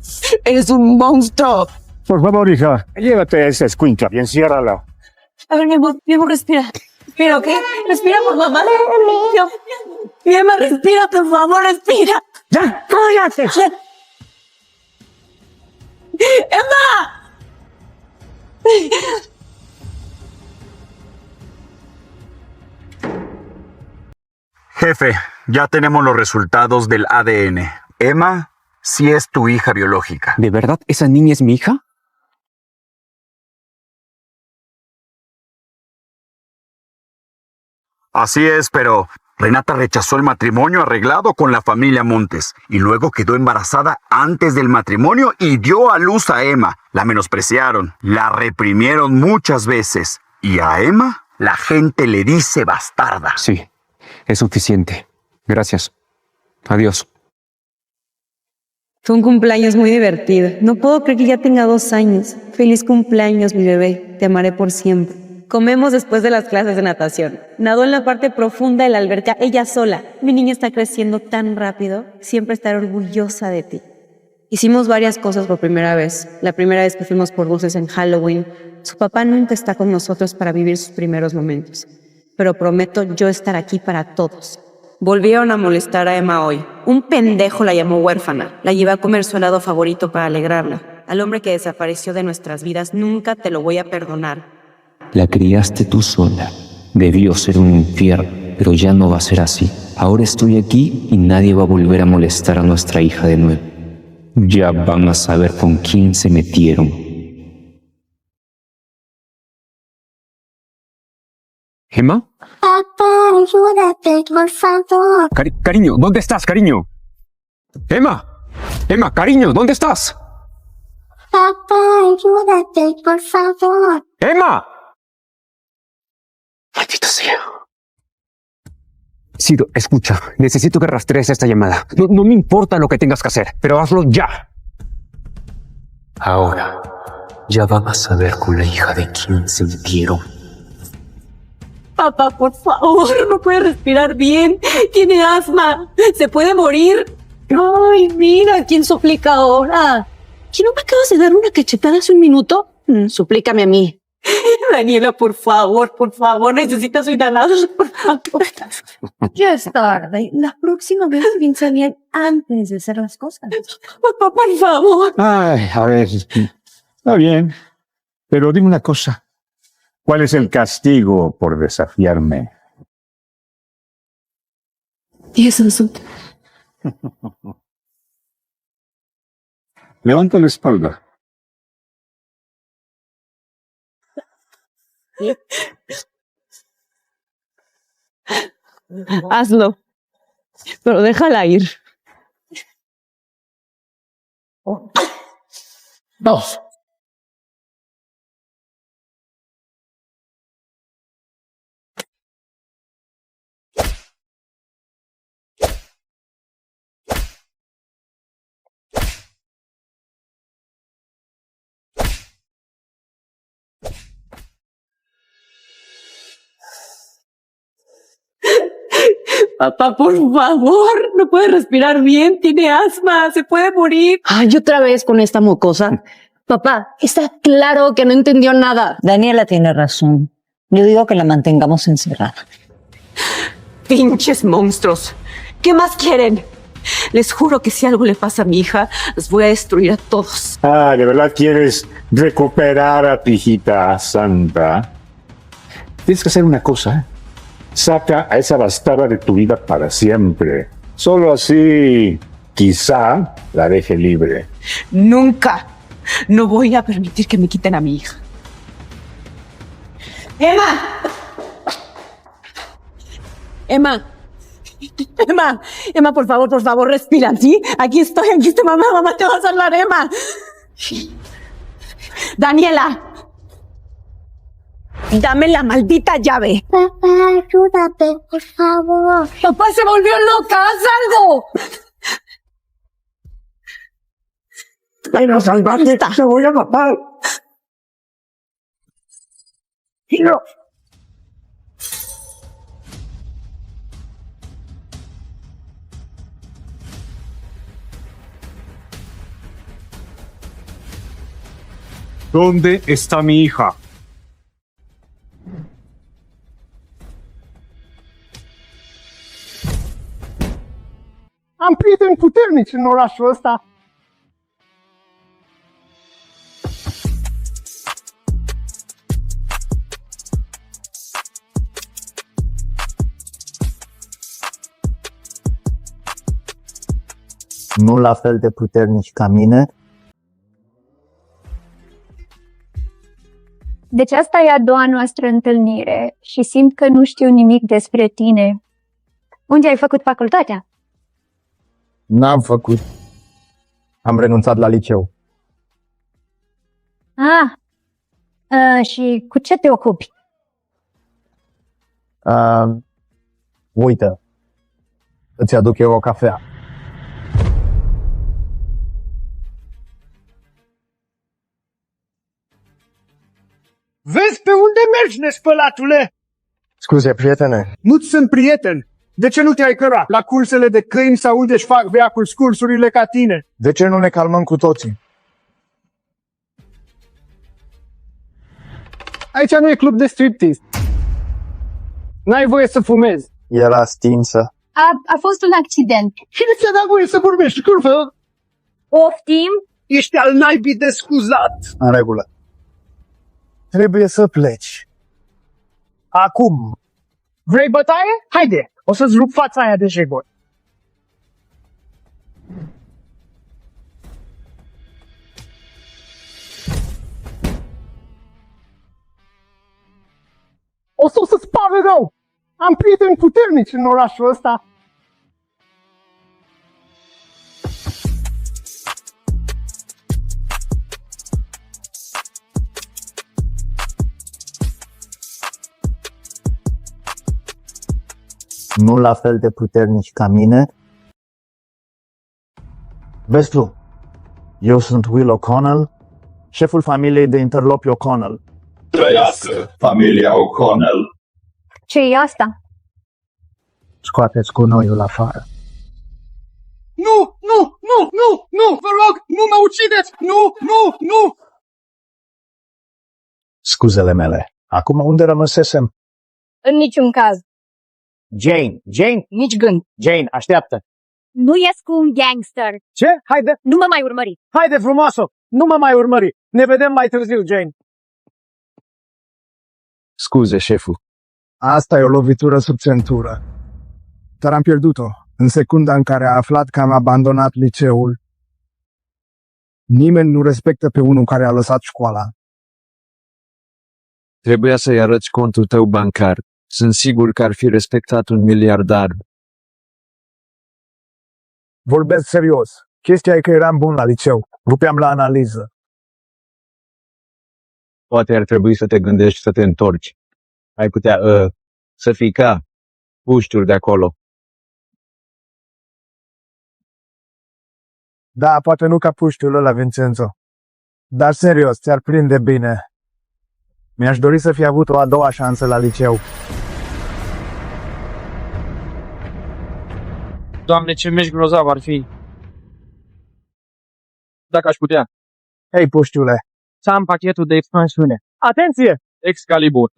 ¡Eres un monstruo! Por favor, hija, llévate a esa escuincla, bien, ciérrala. A ver, mi amor, respira. ¿Respira, qué? Respira por mamá. Mi Emma, respira, por favor, respira. ¡Ya, cállate! ¡Emma! Jefe, ya tenemos los resultados del ADN. Emma sí es tu hija biológica. ¿De verdad esa niña es mi hija? Así es, pero Renata rechazó el matrimonio arreglado con la familia Montes y luego quedó embarazada antes del matrimonio y dio a luz a Emma. La menospreciaron, la reprimieron muchas veces y a Emma la gente le dice bastarda. Sí, es suficiente. Gracias. Adiós. Fue un cumpleaños muy divertido. No puedo creer que ya tenga 2 años. Feliz cumpleaños, mi bebé. Te amaré por siempre. Comemos después de las clases de natación. Nadó en la parte profunda de la alberca ella sola. Mi niña está creciendo tan rápido. Siempre estaré orgullosa de ti. Hicimos varias cosas por primera vez. La primera vez que fuimos por dulces en Halloween. Su papá nunca está con nosotros para vivir sus primeros momentos. Pero prometo yo estar aquí para todos. Volvieron a molestar a Emma hoy. Un pendejo la llamó huérfana. La llevé a comer su helado favorito para alegrarla. Al hombre que desapareció de nuestras vidas nunca te lo voy a perdonar. La criaste tú sola. Debió ser un infierno, pero ya no va a ser así. Ahora estoy aquí y nadie va a volver a molestar a nuestra hija de nuevo. Ya van a saber con quién se metieron. ¿Emma? Papá, ayúdate, por favor. Cariño, ¿dónde estás, cariño? Emma, Emma, cariño, ¿dónde estás? Papá, ayúdate, por favor. Emma. Maldita sea. Sido, escucha, necesito que rastrees esta llamada. No me importa lo que tengas que hacer, pero hazlo ya. Ahora, ya vamos a ver con la hija de quién se metieron. Papá, por favor, no puede respirar bien. Tiene asma. Se puede morir. Ay, mira, ¿quién suplica ahora? ¿Que no me acabas de dar una cachetada hace un minuto? Suplícame a mí. Daniela, por favor, necesitas un inhalador, por favor. Ya es tarde. La próxima vez piensa bien antes de hacer las cosas. Papá, por favor. Ay, a ver, está bien. Pero dime una cosa. ¿Cuál es el castigo por desafiarme? 10 asuntos. Levanta la espalda. Hazlo. Pero déjala ir. 2. Papá, por favor, no puede respirar bien, tiene asma, se puede morir. Ay, otra vez con esta mocosa. Papá, está claro que no entendió nada. Daniela tiene razón. Yo digo que la mantengamos encerrada. Pinches monstruos. ¿Qué más quieren? Les juro que si algo le pasa a mi hija, los voy a destruir a todos. Ah, ¿de verdad quieres recuperar a tu hijita santa? Tienes que hacer una cosa, ¿eh? Saca a esa bastarda de tu vida para siempre. Solo así, quizá, la deje libre. Nunca. No voy a permitir que me quiten a mi hija. ¡Emma! ¡Emma! ¡Emma! ¡Emma, por favor, respira! ¿Sí? Aquí estoy, mamá te va a salvar, Emma. ¡Daniela! ¡Dame la maldita llave! Papá, ayúdate, por favor. ¡Papá se volvió loca! ¡Haz algo! ¡Ven a salvarte! ¡Te voy a matar! ¡No! ¿Dónde está mi hija? Am prieteni puternici în orașul ăsta. Nu la fel de puternici ca mine. Deci asta e a doua noastră întâlnire și simt că nu știu nimic despre tine. Unde ai făcut facultatea? N-am făcut. Am renunțat la liceu. Și cu ce te ocupi? Uite, îți aduc eu o cafea. Vezi pe unde mergi, nespălatule? Scuze, prietene. Nu-ți sunt prieten. De ce nu te-ai cărat? La cursele de câini sau unde își fac veacul cursurile ca tine? De ce nu ne calmăm cu toții? Aici nu e club de striptease. N-ai voie să fumezi. Era stinsă. A fost un accident. Și nu ți-a dat voie să vorbești, curvă? Poftim? Ești al naibii de scuzat. În regulă. Trebuie să pleci. Acum. Vrei bătaie? Haide, o să-ți rup fața aia de jegoi. O să-ți pare rău. Am prieteni puternici în orașul ăsta. nu la fel de puternici ca mine. Vezi tu, eu sunt Will O'Connell, șeful familiei de interlopi O'Connell. Trăiască familia O'Connell! Ce e asta? Scoateți gunoiul afară. Nu, vă rog, nu mă ucideți, nu! Scuzele mele. Acum unde rămăsesem? În niciun caz. Jane, Nici gând. Jane, așteaptă. Nu ies cu un gangster. Ce? Haide! Nu mă mai urmări. Haide, frumoasă! Nu mă mai urmări! Ne vedem mai târziu, Jane! Scuze, șeful. Asta e o lovitură sub centură. Dar am pierdut-o în secunda în care a aflat că am abandonat liceul. Nimeni nu respectă pe unul care a lăsat școala. Trebuia să-i arăți contul tău bancar. Sunt sigur că ar fi respectat un miliardar. Vorbesc serios. Chestia e că eram bun la liceu. Rupeam la analiză. Poate ar trebui să te gândești să te întorci. Ai putea, să fii ca puștiuri de acolo. Da, poate nu ca puștiul ăla, Vincenzo. Dar serios, ți-ar prinde bine. Mi-aș dori să fi avut o a doua șansă la liceu. Doamne, ce meci grozav ar fi. Dacă aș putea. Hei, puștiule. Să am pachetul de expansiune. Atenție! Excalibur.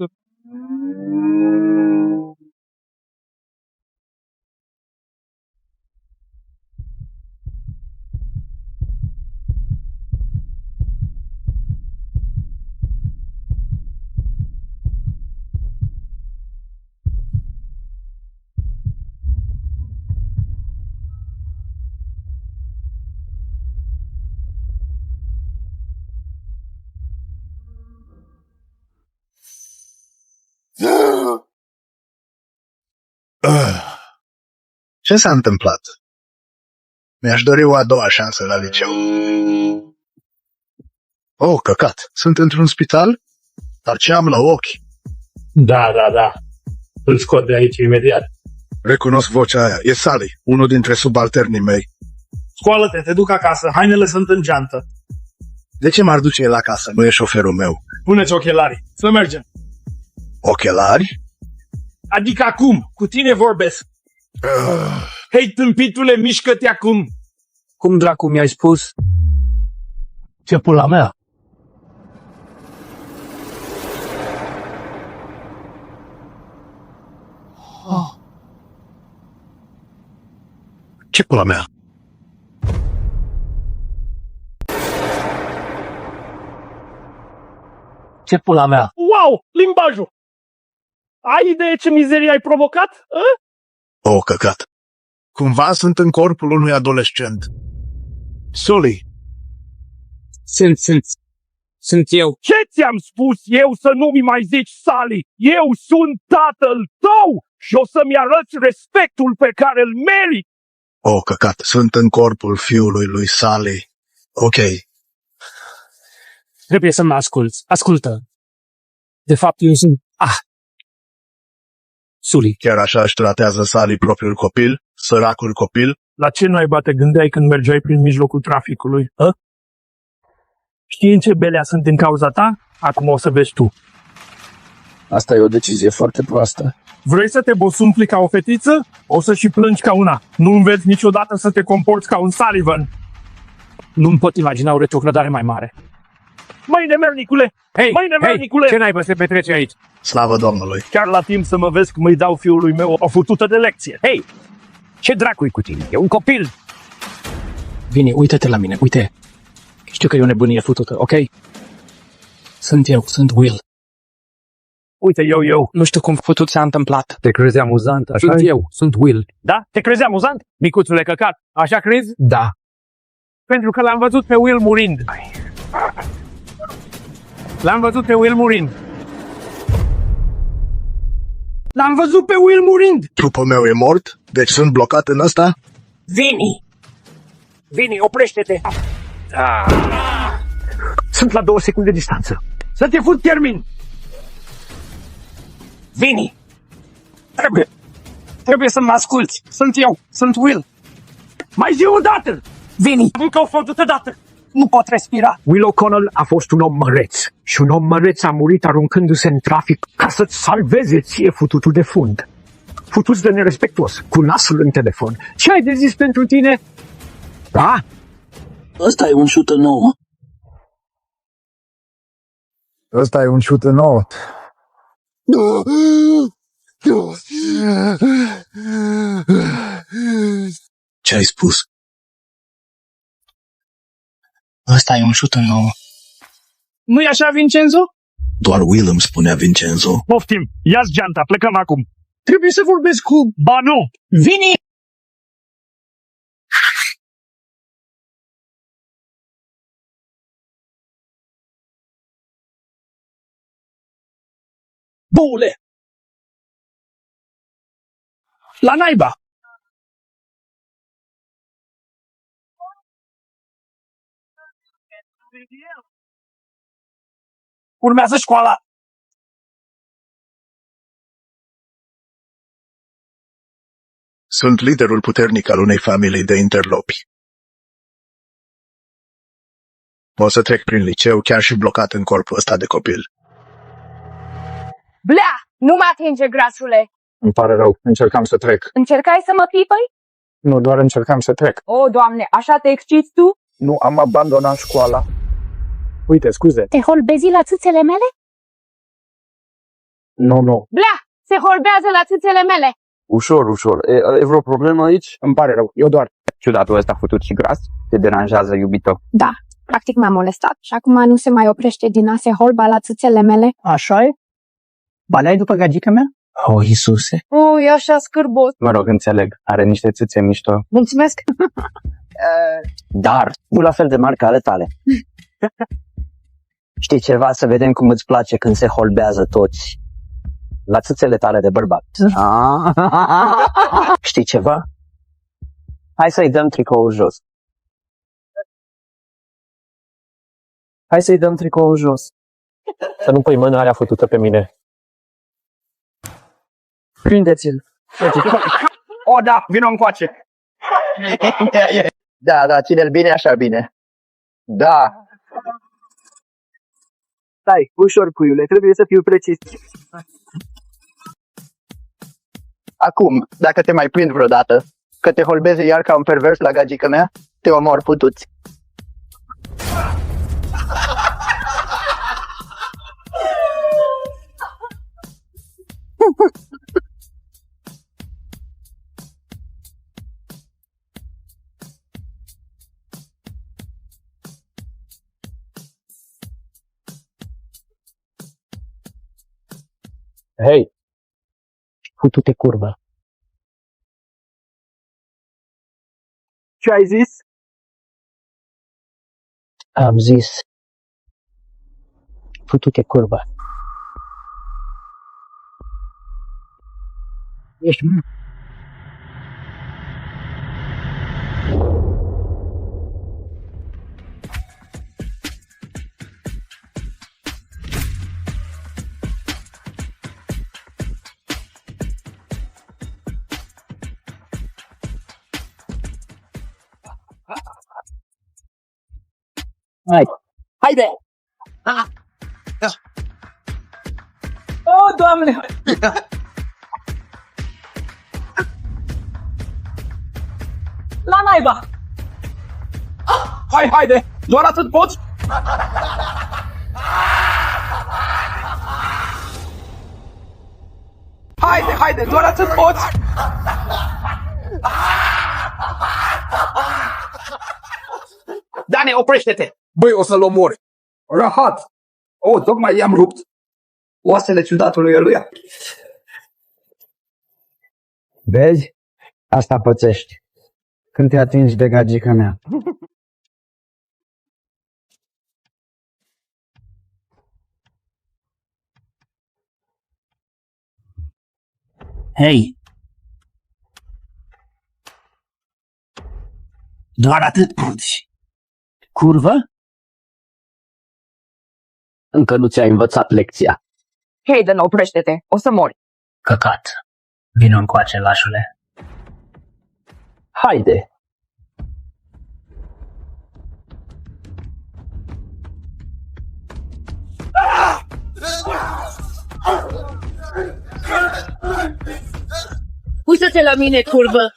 Ce s-a întâmplat? Mi-aș dori o a doua șansă la liceu. Oh, căcat. Sunt într-un spital? Dar ce am la ochi? Da. Îl scot de aici imediat. Recunosc vocea aia. E Sally, unul dintre subalternii mei. Scoală-te, te duc acasă. Hainele sunt în geantă. De ce m-ar duce el acasă? Nu e șoferul meu. Puneți ochelarii. Să mergem. Ochelari? Adică acum. Cu tine vorbesc. Hei, tâmpitule, mișcă-te acum. Cum dracu mi-ai spus? Ce pula mea? Ce pula mea? Ce pula mea? Wow, limbajul! Ai idee ce mizerie ai provocat? Oh, căcat. Cumva sunt în corpul unui adolescent. Sully. Sunt eu. Ce ți-am spus eu să nu-mi mai zici, Sally? Eu sunt tatăl tău și o să-mi arăți respectul pe care îl merit. Oh, căcat. Sunt în corpul fiului lui Sally. Ok. Trebuie să mă asculți. Ascultă. De fapt, eu sunt... Sully. Chiar așa își tratează Sally propriul copil? Săracul copil? La ce naiba te gândeai când mergeai prin mijlocul traficului? Știi în ce belea sunt din cauza ta? Acum o să vezi tu. Asta e o decizie foarte proastă. Vrei să te bosunfli ca o fetiță? O să și plângi ca una. Nu înveți niciodată să te comporți ca un Sullivan. Nu-mi pot imagina o retrogradare mai mare. Măi, nemernicule! Nemernicule! Ce naibă se petrece aici? Slavă Domnului! Chiar la timp să mă vezi că mă-i dau fiului meu o futută de lecție. Hei! Ce dracu-i cu tine? E un copil! Vini, uită-te la mine, uite! Știu că e o nebunie futută, ok? Sunt Will. Uite, eu. Nu știu cum futut s-a întâmplat. Te crezi amuzant, așa? Sunt Will. Da? Te crezi amuzant? Micuțule căcat. Așa crezi? Da. Pentru că l-am văzut pe Will murind. L-am văzut pe Will murind! Trupul meu e mort? Deci sunt blocat în ăsta? Vini, oprește-te! Sunt la 2 secunde distanță. Să te fut, termin! Vini! Trebuie să mă asculți. Sunt eu. Sunt Will. Mai zi o dată! Vini! Încă o făcută dată! Nu pot respira. Will O'Connell a fost un om măreț. Și un om măreț a murit aruncându-se în trafic ca să-ți salveze ție fututul de fund. Futuți de nerespectuos, cu nasul în telefon. Ce ai de zis pentru tine? Da? Ăsta e un șută nouă. Ăsta e un șută nouă. Ce ai spus? Ăsta e un șută nouă. Nu-i așa, Vincenzo? Doar Will îmi spunea Vincenzo. Poftim, ia-ți geanta, plecăm acum. Trebuie să vorbesc cu... Ba nu! Vini! Boule! La naiba! Urmează școala! Sunt liderul puternic al unei familii de interlopi. O să trec prin liceu chiar și blocat în corpul ăsta de copil. Blea! Nu mă atinge, grasule! Îmi pare rău, încercam să trec. Încercai să mă pipăi? Nu, doar încercam să trec. O, Doamne, așa te exciți tu? Nu, am abandonat școala. Uite, scuze. Te holbezi la țâțele mele? Nu. Blea! Se holbează la țâțele mele! Ușor, ușor. E vreo problemă aici? Îmi pare rău, eu doar. Ciudatul ăsta futut și gras? Te deranjează, iubito? Da, practic m-a molestat și acum nu se mai oprește din a se holba la țâțele mele. Așa e? Balai după gagica mea? Oh, Iisuse. E așa scârbos. Mă rog, înțeleg. Are niște țâțe mișto. Mulțumesc! Dar nu la fel de mari ca ale tale. Știi ceva? Să vedem cum îți place când se holbează toți la țâțele tale de bărbat. Știi ceva? Hai să-i dăm tricoul jos. Hai să-i dăm tricoul jos. Să nu pui mâna aia fătută pe mine. Prindeți-l. O, da, vino încoace. Da, ține-l bine, așa bine. Da. Stai, ușor, puiule, trebuie să fiu precis. Acum, dacă te mai prind vreodată, că te holbeze iar ca un pervers la gagica mea, te omor putuți. Hei, futu-te curvă. Ce ai zis? Am zis, futu-te curvă. Ești... Hai. Haide! O, Doamne! La naiba! Haide! Doar atât poți? Haide! Doar atât poți? Dane, oprește-te! Băi, o să-l omori! Rahat! Tocmai i-am rupt oasele ciudatului ăluia. Vezi? Asta pățești. Când te atingi de gagica mea. Hei! Doar atât poți. Curvă? Încă nu ți-ai învățat lecția. Hayden, oprește-te, o să mori. Căcat. Vino încoace, lașule. Haide! Uită-te la mine, curvă!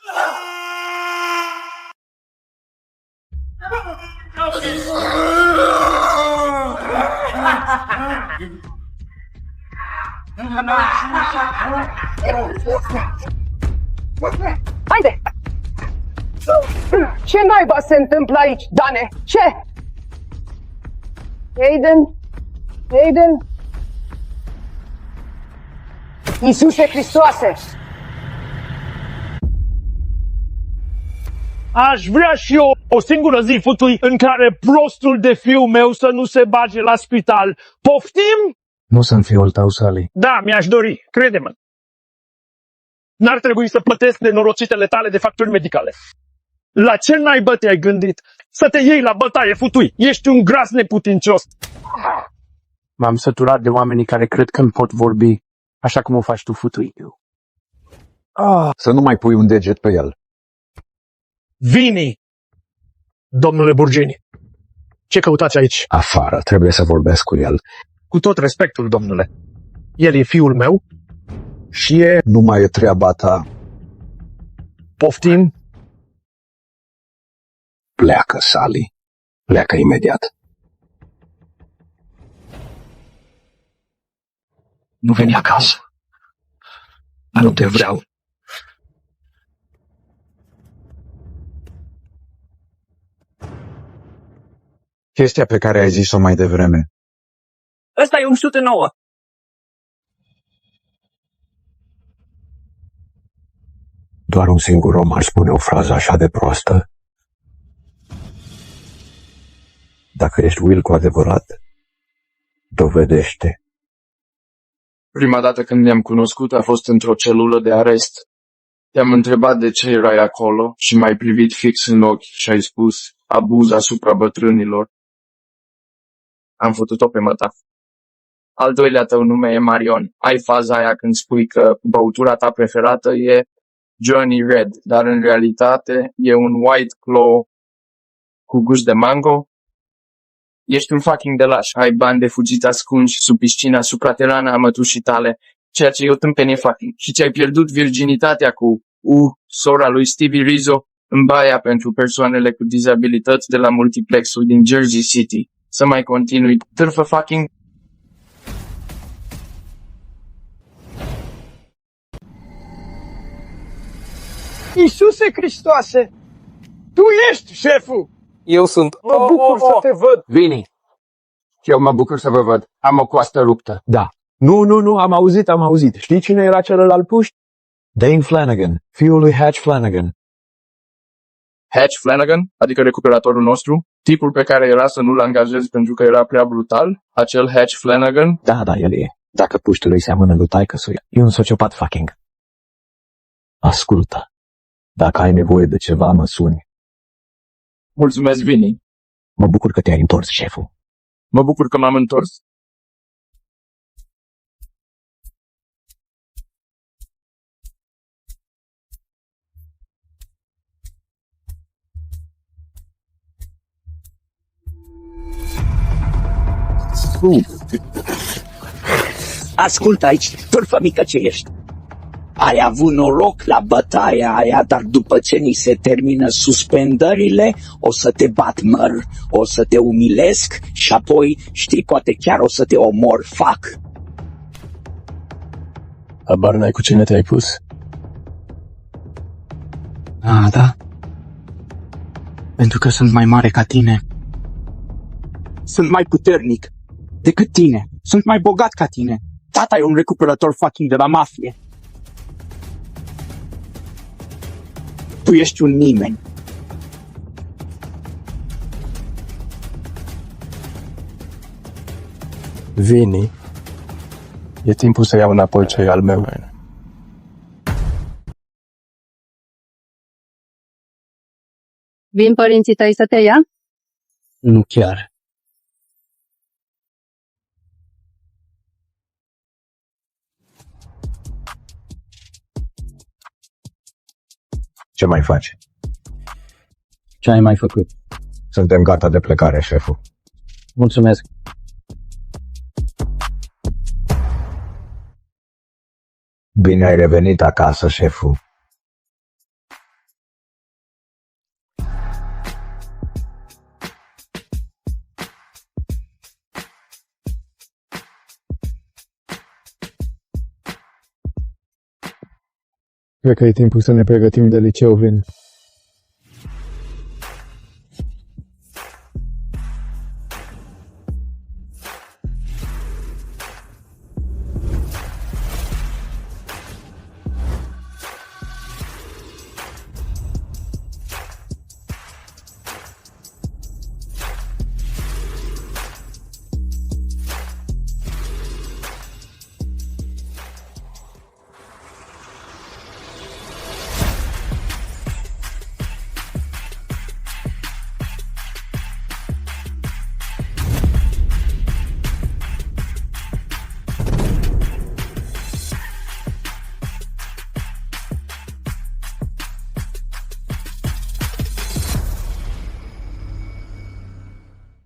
Haide! Ce naiba se întâmplă aici, Dane? Ce? Aiden? Aiden? Iisuse Hristoase! Aș vrea și eu o singură zi, futui, în care prostul de fiul meu să nu se bage la spital. Poftim? Nu sunt fiul tău, Sally. Da, mi-aș dori, crede-mă. N-ar trebui să plătesc nenorocitele tale de facturi medicale. La ce naibă te-ai gândit? Să te iei la bătaie, futui! Ești un gras neputincios! M-am săturat de oamenii care cred că îmi pot vorbi, așa cum o faci tu, futui. Să nu mai pui un deget pe el. Vini! Domnule Burgini, ce căutați aici? Afară, trebuie să vorbesc cu el. Cu tot respectul, domnule. El e fiul meu și e... Nu mai e treaba ta. Poftim? Pleacă, Sally. Pleacă imediat. Nu veni acasă. Nu te vreau. Chestia pe care ai zis-o mai devreme. Ăsta e 109. Doar un singur om ar spune o frază așa de proastă. Dacă ești Will cu adevărat, dovedește. Prima dată când ne-am cunoscut a fost într-o celulă de arest. Te-am întrebat de ce erai acolo și m-ai privit fix în ochi și ai spus abuz asupra bătrânilor. Am făcut-o pe măta. Al doilea tău nume e Marion. Ai faza aia când spui că băutura ta preferată e Johnny Red, dar în realitate e un White Claw cu gust de mango. Ești un fucking de laș, ai bani de fugit ascunși sub piscina supraterană a mătușii tale, ceea ce e o tâmpenie fucking. Și ți-ai pierdut virginitatea cu sora lui Stevie Rizzo în baia pentru persoanele cu dizabilități de la multiplexul din Jersey City. Să mai continui, târfă fucking. Iisuse Hristoase! Tu ești șeful! Eu sunt. Mă bucur să te văd! Vini. Eu mă bucur să vă văd. Am o coastă ruptă. Da. Nu, am auzit. Știi cine era celălalt puști? Dane Flanagan, fiul lui Hatch Flanagan. Hatch Flanagan, adică recuperatorul nostru, tipul pe care era să nu-l angajezi pentru că era prea brutal, acel Hatch Flanagan. Da, el e. Dacă puștul îi seamănă lui taică-su, e un sociopat fucking. Ascultă. Dacă ai nevoie de ceva, mă suni. Mulțumesc, Vini. Mă bucur că te-ai întors, șeful. Mă bucur că m-am întors. Ascultă aici, turfă mică ce ești. Ai avut noroc la bătaia aia, dar după ce ni se termină suspendările, o să te bat măr, o să te umilesc și apoi, știi, poate chiar o să te omor, fac. Habar n-ai cu cine te-ai pus? Da. Pentru că sunt mai mare ca tine. Sunt mai puternic decât tine. Sunt mai bogat ca tine. Tata e un recuperator fucking de la mafie. Tu ești un nimeni. Vini. E timpul să iau înapoi ce e al meu. Vin părinții tăi să te ia? Nu chiar. Ce mai faci? Ce ai mai făcut? Suntem gata de plecare, șeful. Mulțumesc. Bine ai revenit acasă, șeful. Cred că e timpul să ne pregătim de liceu, Vin.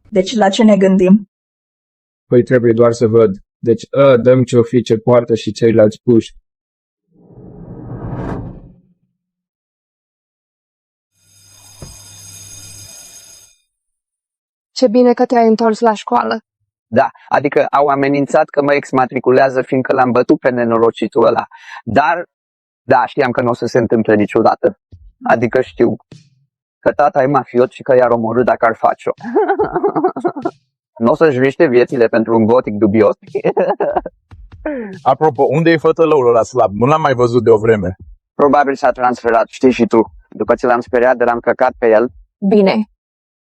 Deci la ce ne gândim? Păi trebuie doar să văd. Deci dăm ce-o fi, ce poartă și ceilalți puși. Ce bine că te-ai întors la școală. Da, adică au amenințat că mă exmatriculează fiindcă l-am bătut pe nenorocitul ăla. Dar, da, știam că nu o să se întâmple niciodată. Adică știu că tata e mafiot și că i-ar omorâ dacă ar face-o. Nu o să-și riște viețile pentru un gotic dubios. Apropo, unde e fătălăul ăla slab? Nu l-am mai văzut de o vreme. Probabil s-a transferat, știi și tu. După ce l-am speriat de l-am căcat pe el. Bine.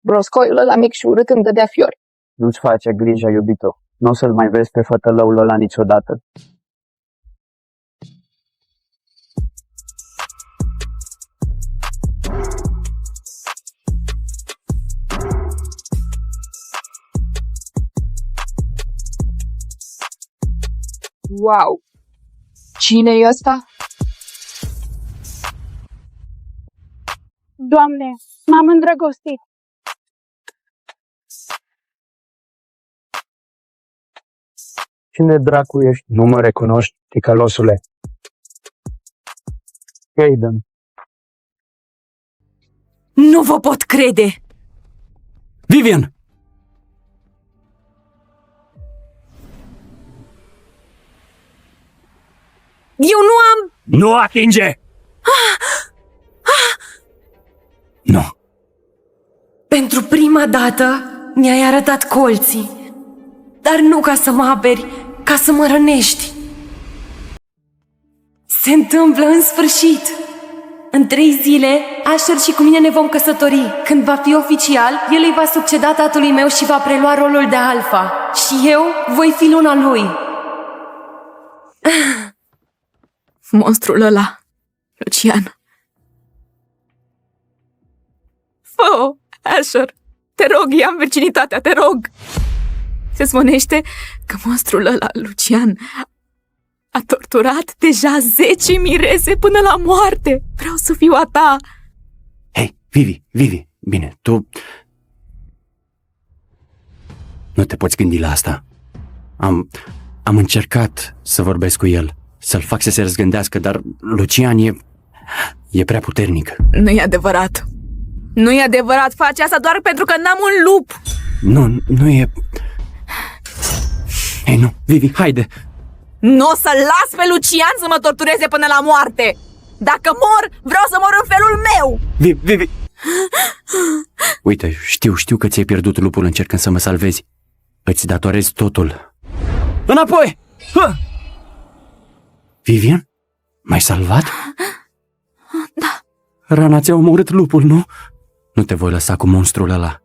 Broscoiul ăla mic și urât îmi dădea fiori. Nu-ți face grijă, iubito. Nu o să-l mai vezi pe fătălăul ăla niciodată. Wow! Cine e ăsta? Doamne, m-am îndrăgostit. Cine dracu ești? Nu mă recunoști, ticălosule. Aiden. Nu vă pot crede! Vivian! Eu nu am... Nu atinge! Nu. Pentru prima dată mi-ai arătat colții. Dar nu ca să mă aperi, ca să mă rănești. Se întâmplă în sfârșit. În 3 zile, Asher și cu mine ne vom căsători. Când va fi oficial, el îi va succeda tatălui meu și va prelua rolul de alfa. Și eu voi fi luna lui. Monstrul ăla, Lucian. Fă-o, Asher. Te rog, ia-mi virginitatea, te rog. Se spunește că monstrul ăla, Lucian, a torturat deja 10 mirese până la moarte. Vreau să fiu a ta. Hei, Vivi, bine, tu... Nu te poți gândi la asta. Am încercat să vorbesc cu el, să-l fac să se răzgândească, dar Lucian e prea puternic. Nu e adevărat. Nu e adevărat, faci asta doar pentru că n-am un lup. Nu e... Hei, nu, Vivi, haide! Nu o să las pe Lucian să mă tortureze până la moarte. Dacă mor, vreau să mor în felul meu. Vivi! Uite, știu că ți-ai pierdut lupul încercând să mă salvezi. Îți datorez totul. Înapoi! Vivian? M-ai salvat? Da. Rana ți-a omorât lupul, nu? Nu te voi lăsa cu monstrul ăla.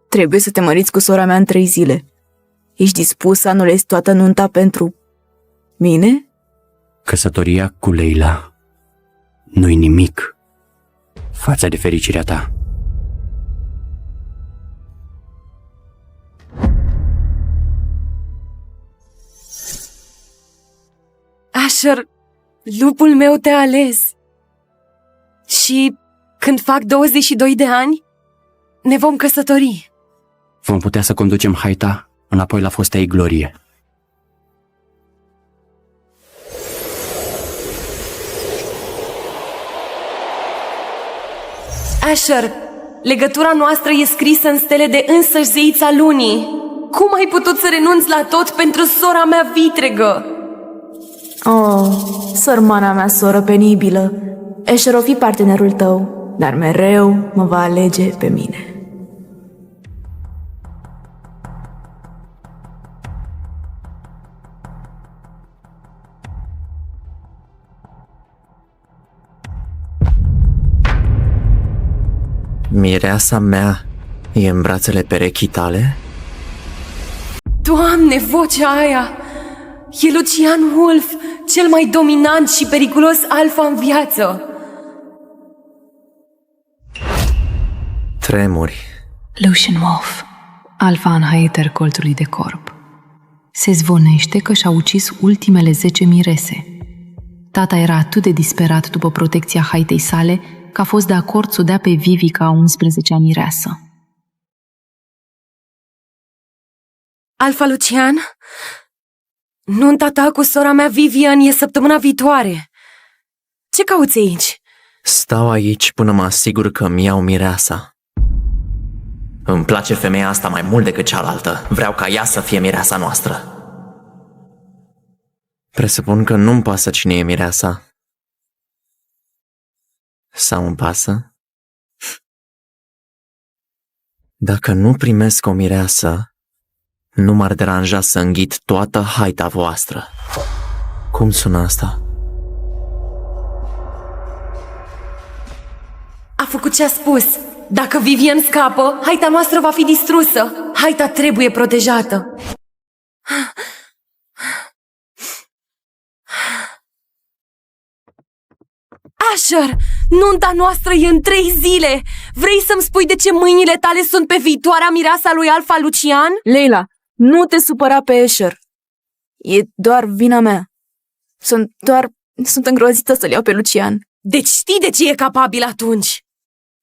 Trebuie să te măriți cu sora mea în 3 zile. Ești dispus să anulezi toată nunta pentru mine? Căsătoria cu Leila nu-i nimic față de fericirea ta. Asher, lupul meu te-a ales. Și Și când fac 22 de ani, ne vom căsători. Vom putea să conducem haita înapoi la fosta ei glorie. Asher, legătura noastră e scrisă în stele de însăși zeița lunii. Cum ai putut să renunți la tot pentru sora mea vitregă? Oh, sărmana mea soră penibilă. Asher o fi partenerul tău, dar mereu mă va alege pe mine. Mireasa mea e în brațele perechii tale? Doamne, vocea aia! E Lucian Wolf, cel mai dominant și periculos alfa în viață. Tremuri. Lucian Wolf, alfa în haiter colțului de corp. Se zvonește că și-a ucis ultimele 10 mirese. Tata era atât de disperat după protecția haitei sale că a fost de acord să o dea pe Vivi ca a 11-a mireasă. Alfa Lucian? Nunta ta cu sora mea Vivian e săptămâna viitoare. Ce cauți aici? Stau aici până mă asigur că îmi iau mireasa. Îmi place femeia asta mai mult decât cealaltă. Vreau ca ea să fie mireasa noastră. Presupun că nu-mi pasă cine e mireasa. Sau îmi pasă? Dacă nu primesc o mireasă, nu m-ar deranja să înghit toată haita voastră. Cum sună asta? A făcut ce a spus. Dacă Vivian scapă, haita noastră va fi distrusă. Haita trebuie protejată. Asher, nunta noastră e în 3 zile. Vrei să-mi spui de ce mâinile tale sunt pe viitoarea mireasa lui Alfa Lucian? Leila, nu te supăra pe Asher. E doar vina mea. Sunt îngrozită să-l iau pe Lucian. Deci știi de ce e capabil atunci?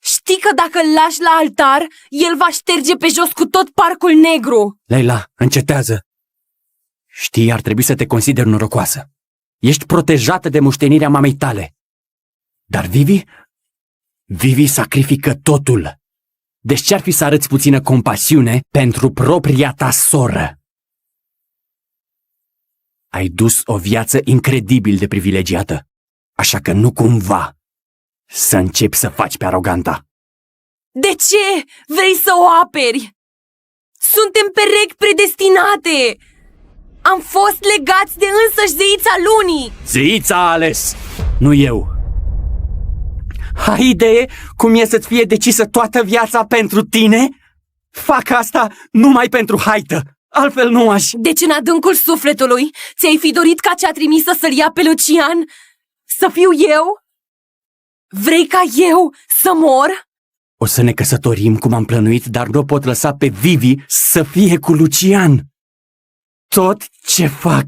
Știi că dacă îl lași la altar, el va șterge pe jos cu tot parcul negru. Leila, încetează. Știi, ar trebui să te consideri norocoasă. Ești protejată de moștenirea mamei tale. Dar Vivi sacrifică totul. Deci ce-ar fi să arăți puțină compasiune pentru propria ta soră? Ai dus o viață incredibil de privilegiată, așa că nu cumva să începi să faci pe aroganta. De ce vrei să o aperi? Suntem perechi predestinate. Am fost legați de însăși zeița lunii. Zeița a ales, nu eu. Ai idee cum e să-ți fie decisă toată viața pentru tine? Fac asta numai pentru haită, altfel nu aș. Deci în adâncul sufletului ți-ai fi dorit ca cea trimisă să-l ia pe Lucian să fiu eu? Vrei ca eu să mor? O să ne căsătorim cum am plănuit, dar nu pot lăsa pe Vivi să fie cu Lucian. Tot ce fac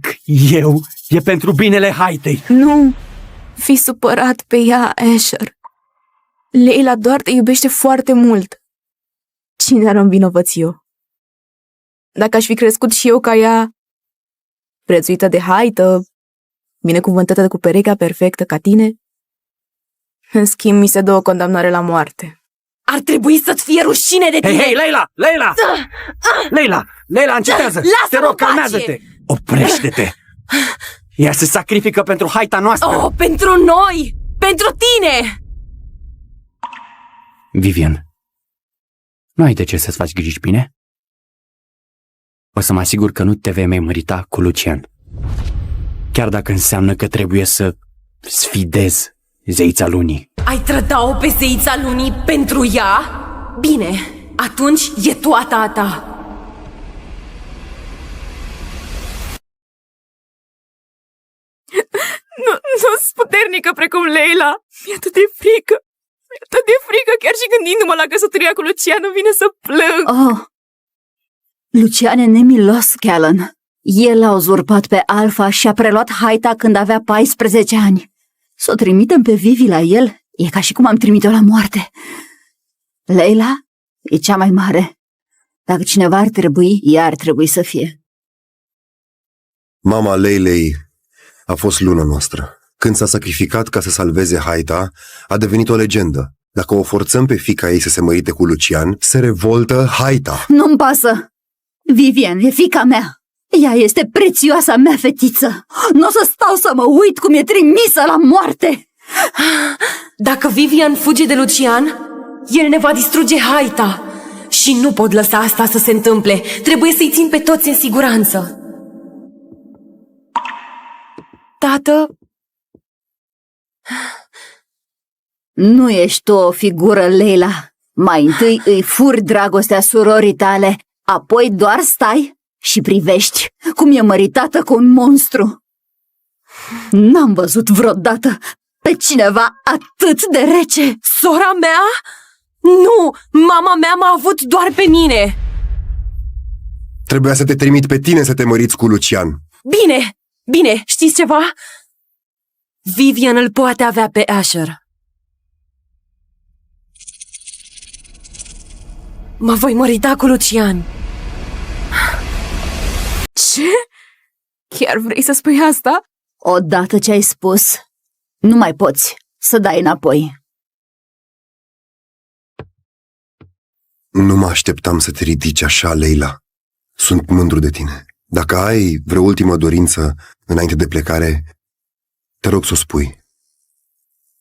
eu e pentru binele haitei. Nu fi supărat pe ea, Asher. Leila doar te iubește foarte mult. Cine ar învinovăți eu? Dacă aș fi crescut și eu ca ea, prețuită de haită, binecuvântată cu perechea perfectă ca tine, în schimb mi se dă o condamnare la moarte. Ar trebui să-ți fie rușine de tine! Hei, Leila, încetează! Te rog, calmează-te! Oprește-te! Ea se sacrifică pentru haita noastră! Oh, pentru noi! Pentru tine! Vivian, nu ai de ce să-ți faci griji, bine? O să mă asigur că nu te vei mai mărita cu Lucian. Chiar dacă înseamnă că trebuie să sfidez zeița lunii. Ai trăda-o pe zeița lunii pentru ea? Bine, atunci e toată a ta. Nu-s puternică precum Leila. Mi-e atât de frică. Mi-e atât de frică, chiar și gândindu-mă la căsătoria cu Lucian, îmi vine să plâng. Oh, Lucian e nemilos, Callan. El a uzurpat pe Alfa și a preluat haita când avea 14 ani. Să o trimitem pe Vivi la el E ca și cum am trimit-o la moarte. Leila e cea mai mare. Dacă cineva ar trebui, ea ar trebui să fie. Mama Leilei a fost luna noastră. Când s-a sacrificat ca să salveze Haita, a devenit o legendă. Dacă o forțăm pe fiica ei să se mărite cu Lucian, se revoltă Haita. Nu-mi pasă! Vivian e fiica mea. Ea este prețioasa mea fetiță. Nu o să stau să mă uit cum e trimisă la moarte. Dacă Vivian fuge de Lucian, el ne va distruge Haita. Și nu pot lăsa asta să se întâmple. Trebuie să-i țin pe toți în siguranță. Tată... Nu ești tu o figură, Leila. Mai întâi îi furi dragostea surorii tale, apoi doar stai și privești cum e măritată cu un monstru. N-am văzut vreodată pe cineva atât de rece. Sora mea? Nu! Mama mea m-a avut doar pe mine! Trebuia să te trimit pe tine să te măriți cu Lucian. Bine! Bine, știți ceva? Vivian îl poate avea pe Asher. Mă voi mărita cu Lucian. Ce? Chiar vrei să spui asta? Odată ce ai spus, nu mai poți să dai înapoi. Nu mă așteptam să te ridici așa, Leila. Sunt mândru de tine. Dacă ai vreo ultimă dorință înainte de plecare, te rog să o spui.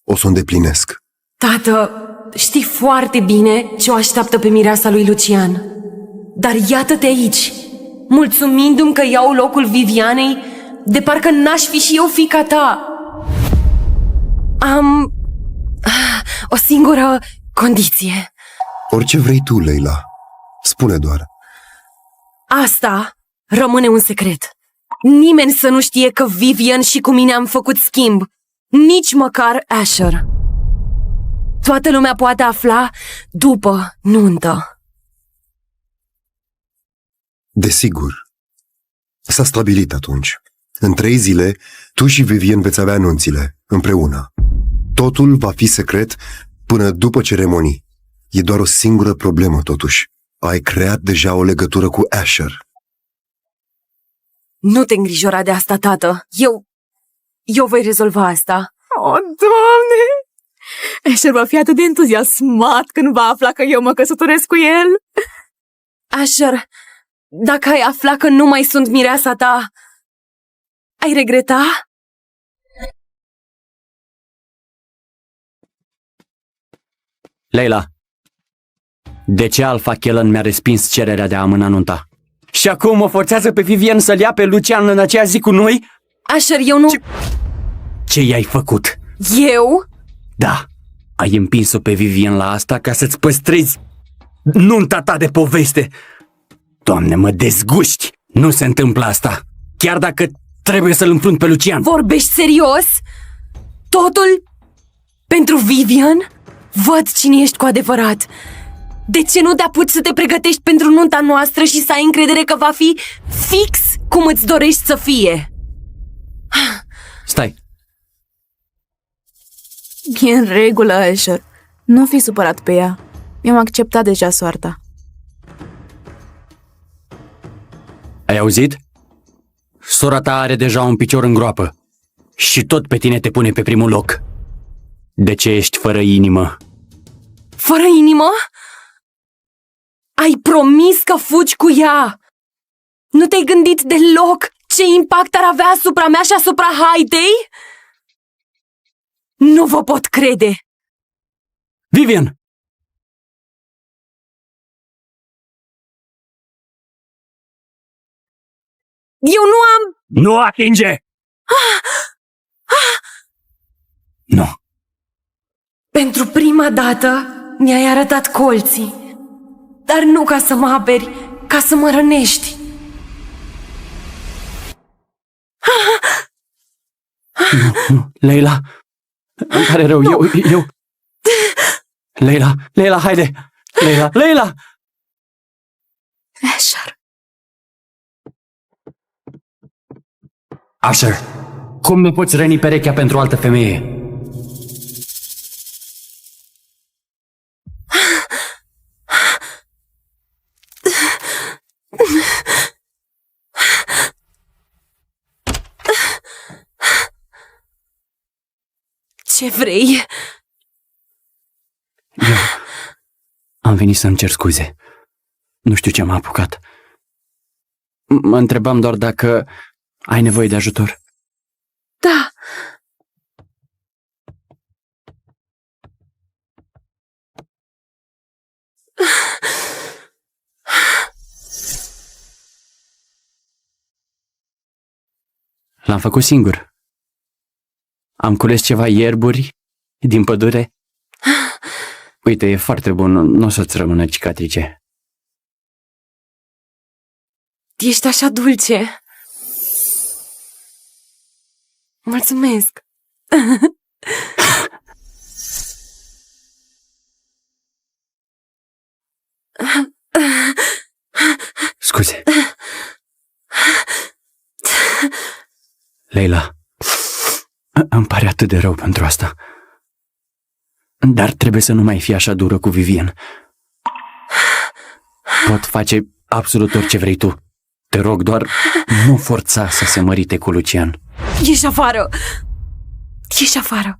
O să o îndeplinesc. Tată, știi foarte bine ce o așteaptă pe mireasa lui Lucian. Dar iată-te aici, mulțumindu-mi că iau locul Vivianei, de parcă n-aș fi și eu fiica ta. Am o singură condiție. Orice vrei tu, Leila. Spune doar. Asta rămâne un secret. Nimeni să nu știe că Vivian și cu mine am făcut schimb. Nici măcar Asher. Toată lumea poate afla după nuntă. Desigur. S-a stabilit atunci. În 3 zile, tu și Vivian veți avea anunțile, împreună. Totul va fi secret până după ceremonii. E doar o singură problemă, totuși. Ai creat deja o legătură cu Asher. Nu te îngrijora de asta, tată. Eu voi rezolva asta. Oh, Doamne! Asher va fi atât de entuziasmat când va afla că eu mă căsătoresc cu el. Asher, dacă ai afla că nu mai sunt mireasa ta, ai regreta? Leila, de ce Alpha Kellen mi-a respins cererea de a amâna nunta? Și acum mă forțează pe Vivian să-l ia pe Lucian în aceea zi cu noi? Asher, eu nu... Ce i-ai făcut? Eu? Da, ai împins-o pe Vivian la asta ca să-ți păstrezi nunta ta de poveste. Doamne, mă dezguști! Nu se întâmplă asta, chiar dacă trebuie să-l înfrunt pe Lucian. Vorbești serios? Totul pentru Vivian? Văd cine ești cu adevărat. De ce nu te apuci să te pregătești pentru nunta noastră și să ai încredere că va fi fix cum îți dorești să fie? Stai. E în regulă, Asher. Nu fi supărat pe ea. Mi-am acceptat deja soarta. Ai auzit? Sora ta are deja un picior în groapă. Și tot pe tine te pune pe primul loc. De ce ești fără inimă? Fără inimă? Ai promis că fugi cu ea! Nu te-ai gândit deloc ce impact ar avea asupra mea și asupra Haitei? Nu vă pot crede! Vivian! Eu nu am... Nu atinge! Nu. Pentru prima dată mi-ai arătat colții. Dar nu ca să mă aperi, ca să mă rănești. Nu, Leila, îmi pare rău, eu... Leila, haide! Leila! Asher, cum nu poți răni perechea pentru o altă femeie? Ce vrei? Eu am venit să-mi cer scuze. Nu știu ce m-a apucat. Mă întrebam doar dacă ai nevoie de ajutor. Da. L-am făcut singur. Am cules ceva ierburi din pădure. Uite, e foarte bun, nu o să-ți rămână cicatrice. Ești așa dulce. Mulțumesc. Scuze. Leila, îmi pare atât de rău pentru asta. Dar trebuie să nu mai fii așa dură cu Vivian. Pot face absolut orice vrei tu. Te rog, doar nu forța să se mărite cu Lucian. Ieși afară! Ieși afară!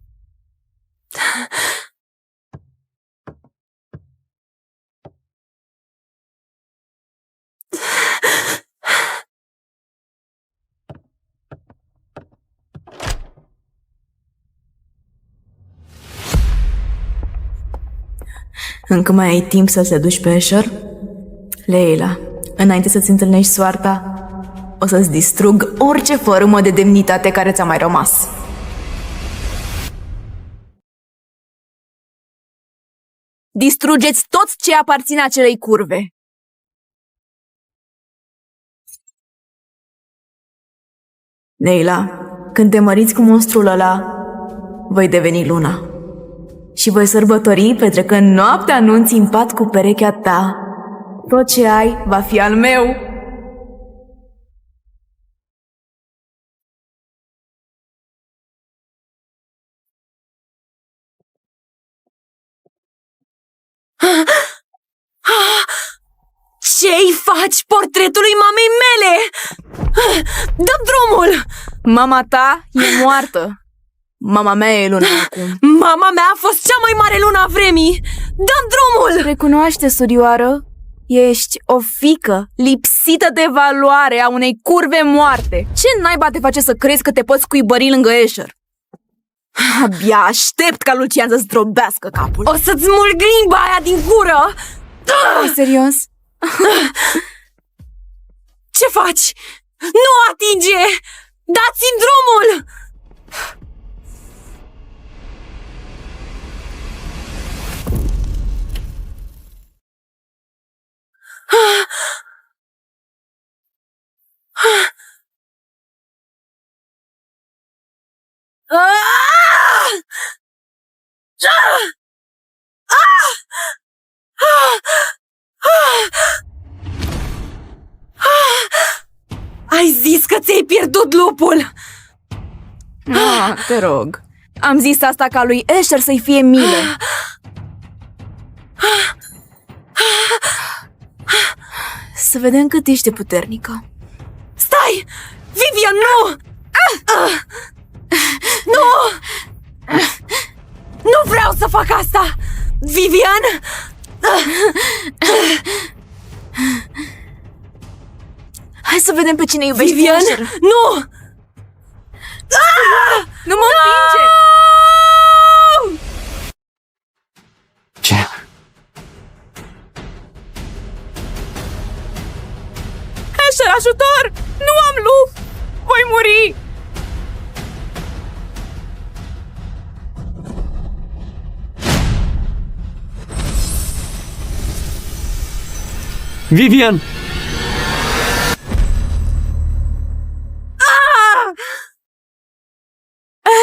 Încă mai ai timp să te duci pe Asher? Leila, înainte să-ți întâlnești soarta, o să-ți distrug orice formă de demnitate care ți-a mai rămas. Distrugeți tot ce aparține acelei curve. Leila, când te măriți cu monstrul ăla, voi deveni Luna. Și voi sărbători petrecând noaptea nunții în pat cu perechea ta. Tot ce ai va fi al meu. Ce-i faci portretului mamei mele? Dă-mi drumul! Mama ta e moartă. Mama mea e Luna acum. Mama mea a fost cea mai mare lună a vremii! Dă-mi drumul! Recunoaște, surioară, ești o fiică lipsită de valoare a unei curve moarte. Ce naiba te face să crezi că te poți scuibări lângă Asher? Abia aștept ca Lucian să-ți drobească capul. O să-ți mulg limba aia din gură! Serios? Ce faci? Nu atinge! Dați-mi drumul! Ai zis că ți-ai pierdut lupul! Te rog. Am zis asta ca lui Asher să-i fie milă. Să vedem cât ești de puternică. Stai! Vivian, nu! Nu! Nu vreau să fac asta! Vivian! Hai să vedem pe cine iubești. Vivian! Asher. Nu! Nu mă împinge! Ce? Asher, ajutor! Nu am lup! Voi muri! Vivian!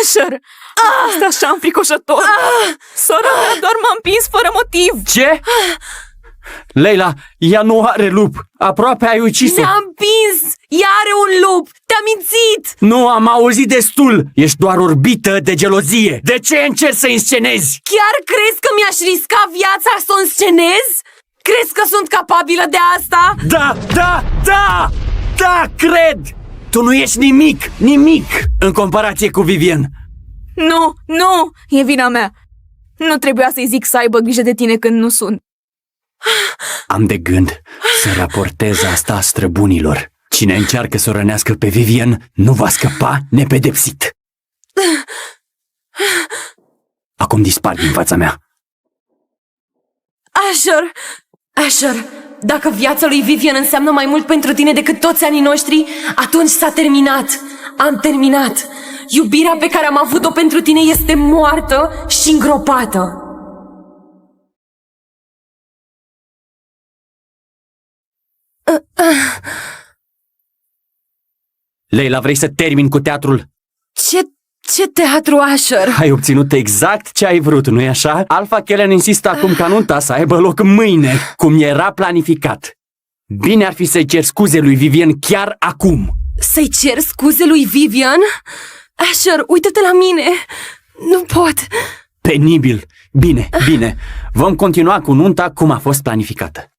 Asher! Asta așa înfricoșător! Sora mea doar m-a împins fără motiv! Ce? Leila, ea nu are lup. Aproape ai ucis-o. Ne-a împins! Ea are un lup! Te-a mințit! Nu am auzit destul. Ești doar orbită de gelozie. De ce încerci să inscenezi? Chiar crezi că mi-aș risca viața să o înscenez? Crezi că sunt capabilă de asta? Da, cred! Tu nu ești nimic în comparație cu Vivian. Nu, nu, e vina mea. Nu trebuia să-i zic să aibă grijă de tine când nu sunt. Am de gând să raportez asta străbunilor. Cine încearcă să o rănească pe Vivian nu va scăpa nepedepsit. Acum dispar din fața mea. Asher, dacă viața lui Vivian înseamnă mai mult pentru tine decât toți anii noștri, atunci s-a terminat. Am terminat. Iubirea pe care am avut-o pentru tine este moartă și îngropată. Leila, vrei să termin cu teatrul? Ce teatru, Asher? Ai obținut exact ce ai vrut, nu-i așa? Alpha Kellen insistă acum ca nunta să aibă loc mâine, cum era planificat. Bine ar fi să-i cer scuze lui Vivian chiar acum. Să-i cer scuze lui Vivian? Asher, uită-te la mine! Nu pot! Penibil. Bine. Vom continua cu nunta cum a fost planificată.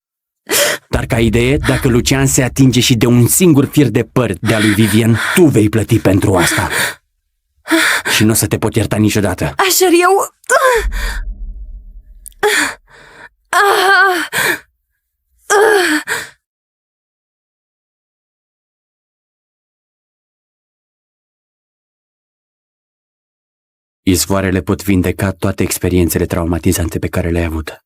Dar ca idee, dacă Lucian se atinge și de un singur fir de păr de-a lui Vivian, tu vei plăti pentru asta. Și nu o să te pot ierta niciodată. Asher, eu... Izvoarele pot vindeca toate experiențele traumatizante pe care le-ai avut.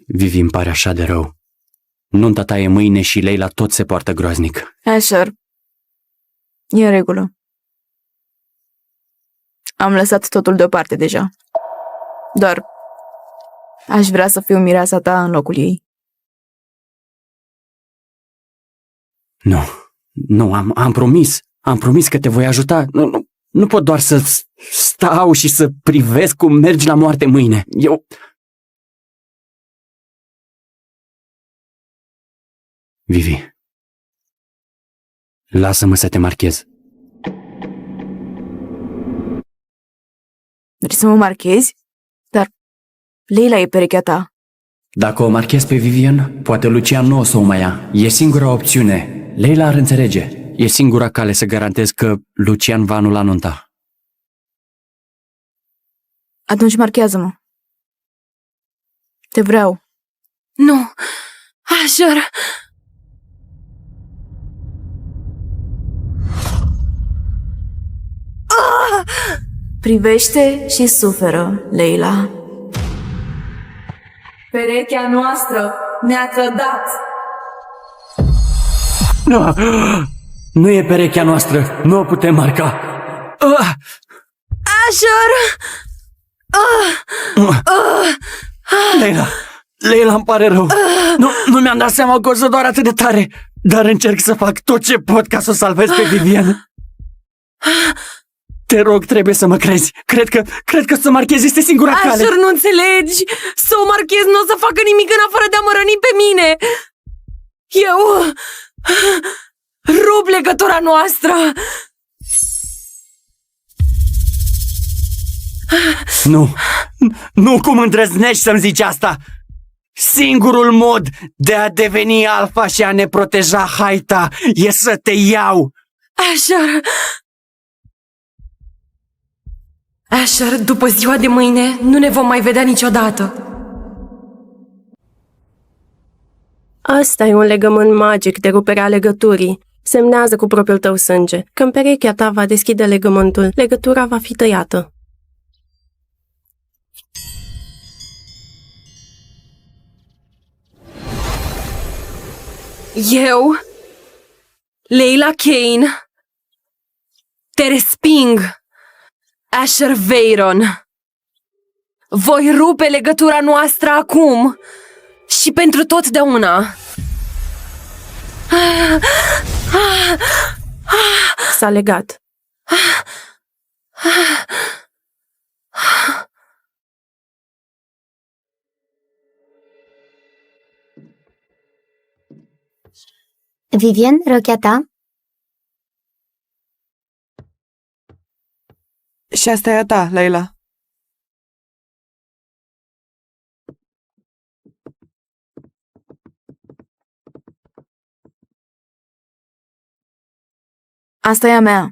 Vivi, îmi pare așa de rău. Nunta ta e mâine și Leila tot se poartă groaznic. Asher, e în regulă. Am lăsat totul deoparte deja. Doar aș vrea să fiu mireasa ta în locul ei. Nu, am promis. Am promis că te voi ajuta. Nu pot doar să stau și să privesc cum mergi la moarte mâine. Vivi, lasă-mă să te marchez. Vrei să mă marchezi? Dar Leila e perechea ta. Dacă o marchez pe Vivian, poate Lucian nu o să o mai ia. E singura opțiune. Leila ar înțelege. E singura cale să garantez că Lucian va anula nunta. Atunci marchează-mă. Te vreau. Nu! Asher! Privește și suferă, Leila. Perechea noastră ne-a trădat. Nu e perechea noastră. Nu o putem marca. Asher! Leila, îmi pare rău. Nu mi-am dat seama că o să doar atât de tare. Dar încerc să fac tot ce pot ca să o salvez pe Vivian. Te rog, trebuie să mă crezi. Cred că să marchez este singura cale. Asher, nu înțelegi? Să o marchez nu o să facă nimic în afară de a mă răni pe mine. Eu rup legătura noastră. Nu, cum îndrăznești să-mi zici asta? Singurul mod de a deveni alfa și a ne proteja haita e să te iau. Asher, după ziua de mâine nu ne vom mai vedea niciodată. Asta e un legământ magic de ruperea legăturii. Semnează cu propriul tău sânge. Când perechea ta va deschide legământul, legătura va fi tăiată. Eu, Leila Kane, te resping, Asher Veyron. Voi rupe legătura noastră acum și pentru totdeauna. S-a legat. Vivian, rochea ta? Și asta e a ta, Leila. Asta e a mea.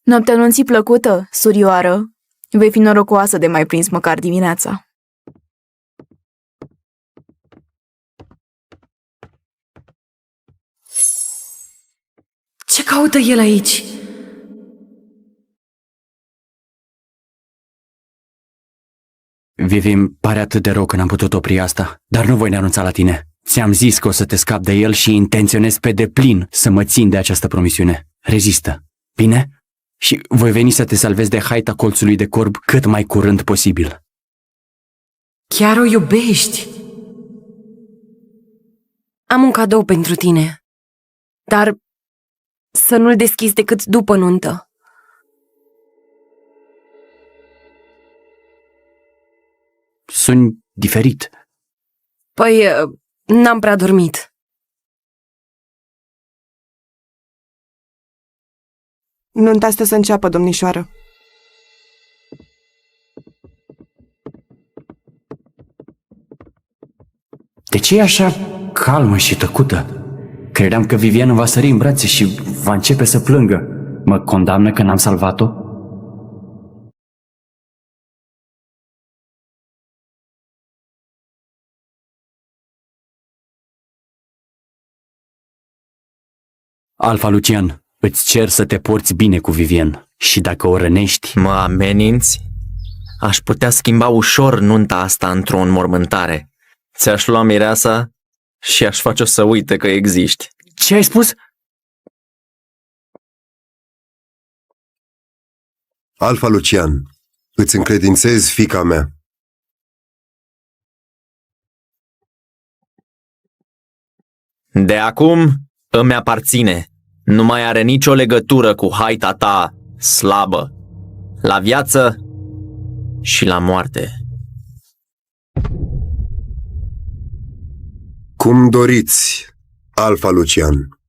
Noaptea anunții plăcută, surioară. Vei fi norocoasă de mai prins măcar dimineața. Ce caută el aici? Vivi, îmi pare atât de rău că n-am putut opri asta, dar nu voi ne anunța la tine. Ți-am zis că o să te scap de el și intenționez pe deplin să mă țin de această promisiune. Rezistă, bine? Și voi veni să te salvez de haita colțului de corb cât mai curând posibil. Chiar o iubești? Am un cadou pentru tine, dar să nu-l deschizi decât după nuntă. Suni diferit. Păi, n-am prea dormit. Nunta asta să înceapă, domnișoară. De ce e așa calmă și tăcută? Credeam că Vivian va sări în brațe și va începe să plângă. Mă condamnă că n-am salvat-o? Alfa Lucian, îți cer să te porți bine cu Vivian și dacă o rănești... Mă ameninți? Aș putea schimba ușor nunta asta într-o înmormântare. Ți-aș lua mireasa și aș face-o să uite că existi. Ce ai spus? Alfa Lucian, îți încredințez fiica mea. De acum îmi aparține. Nu mai are nicio legătură cu haita ta slabă. La viață și la moarte. Cum doriți, Alfa Lucian.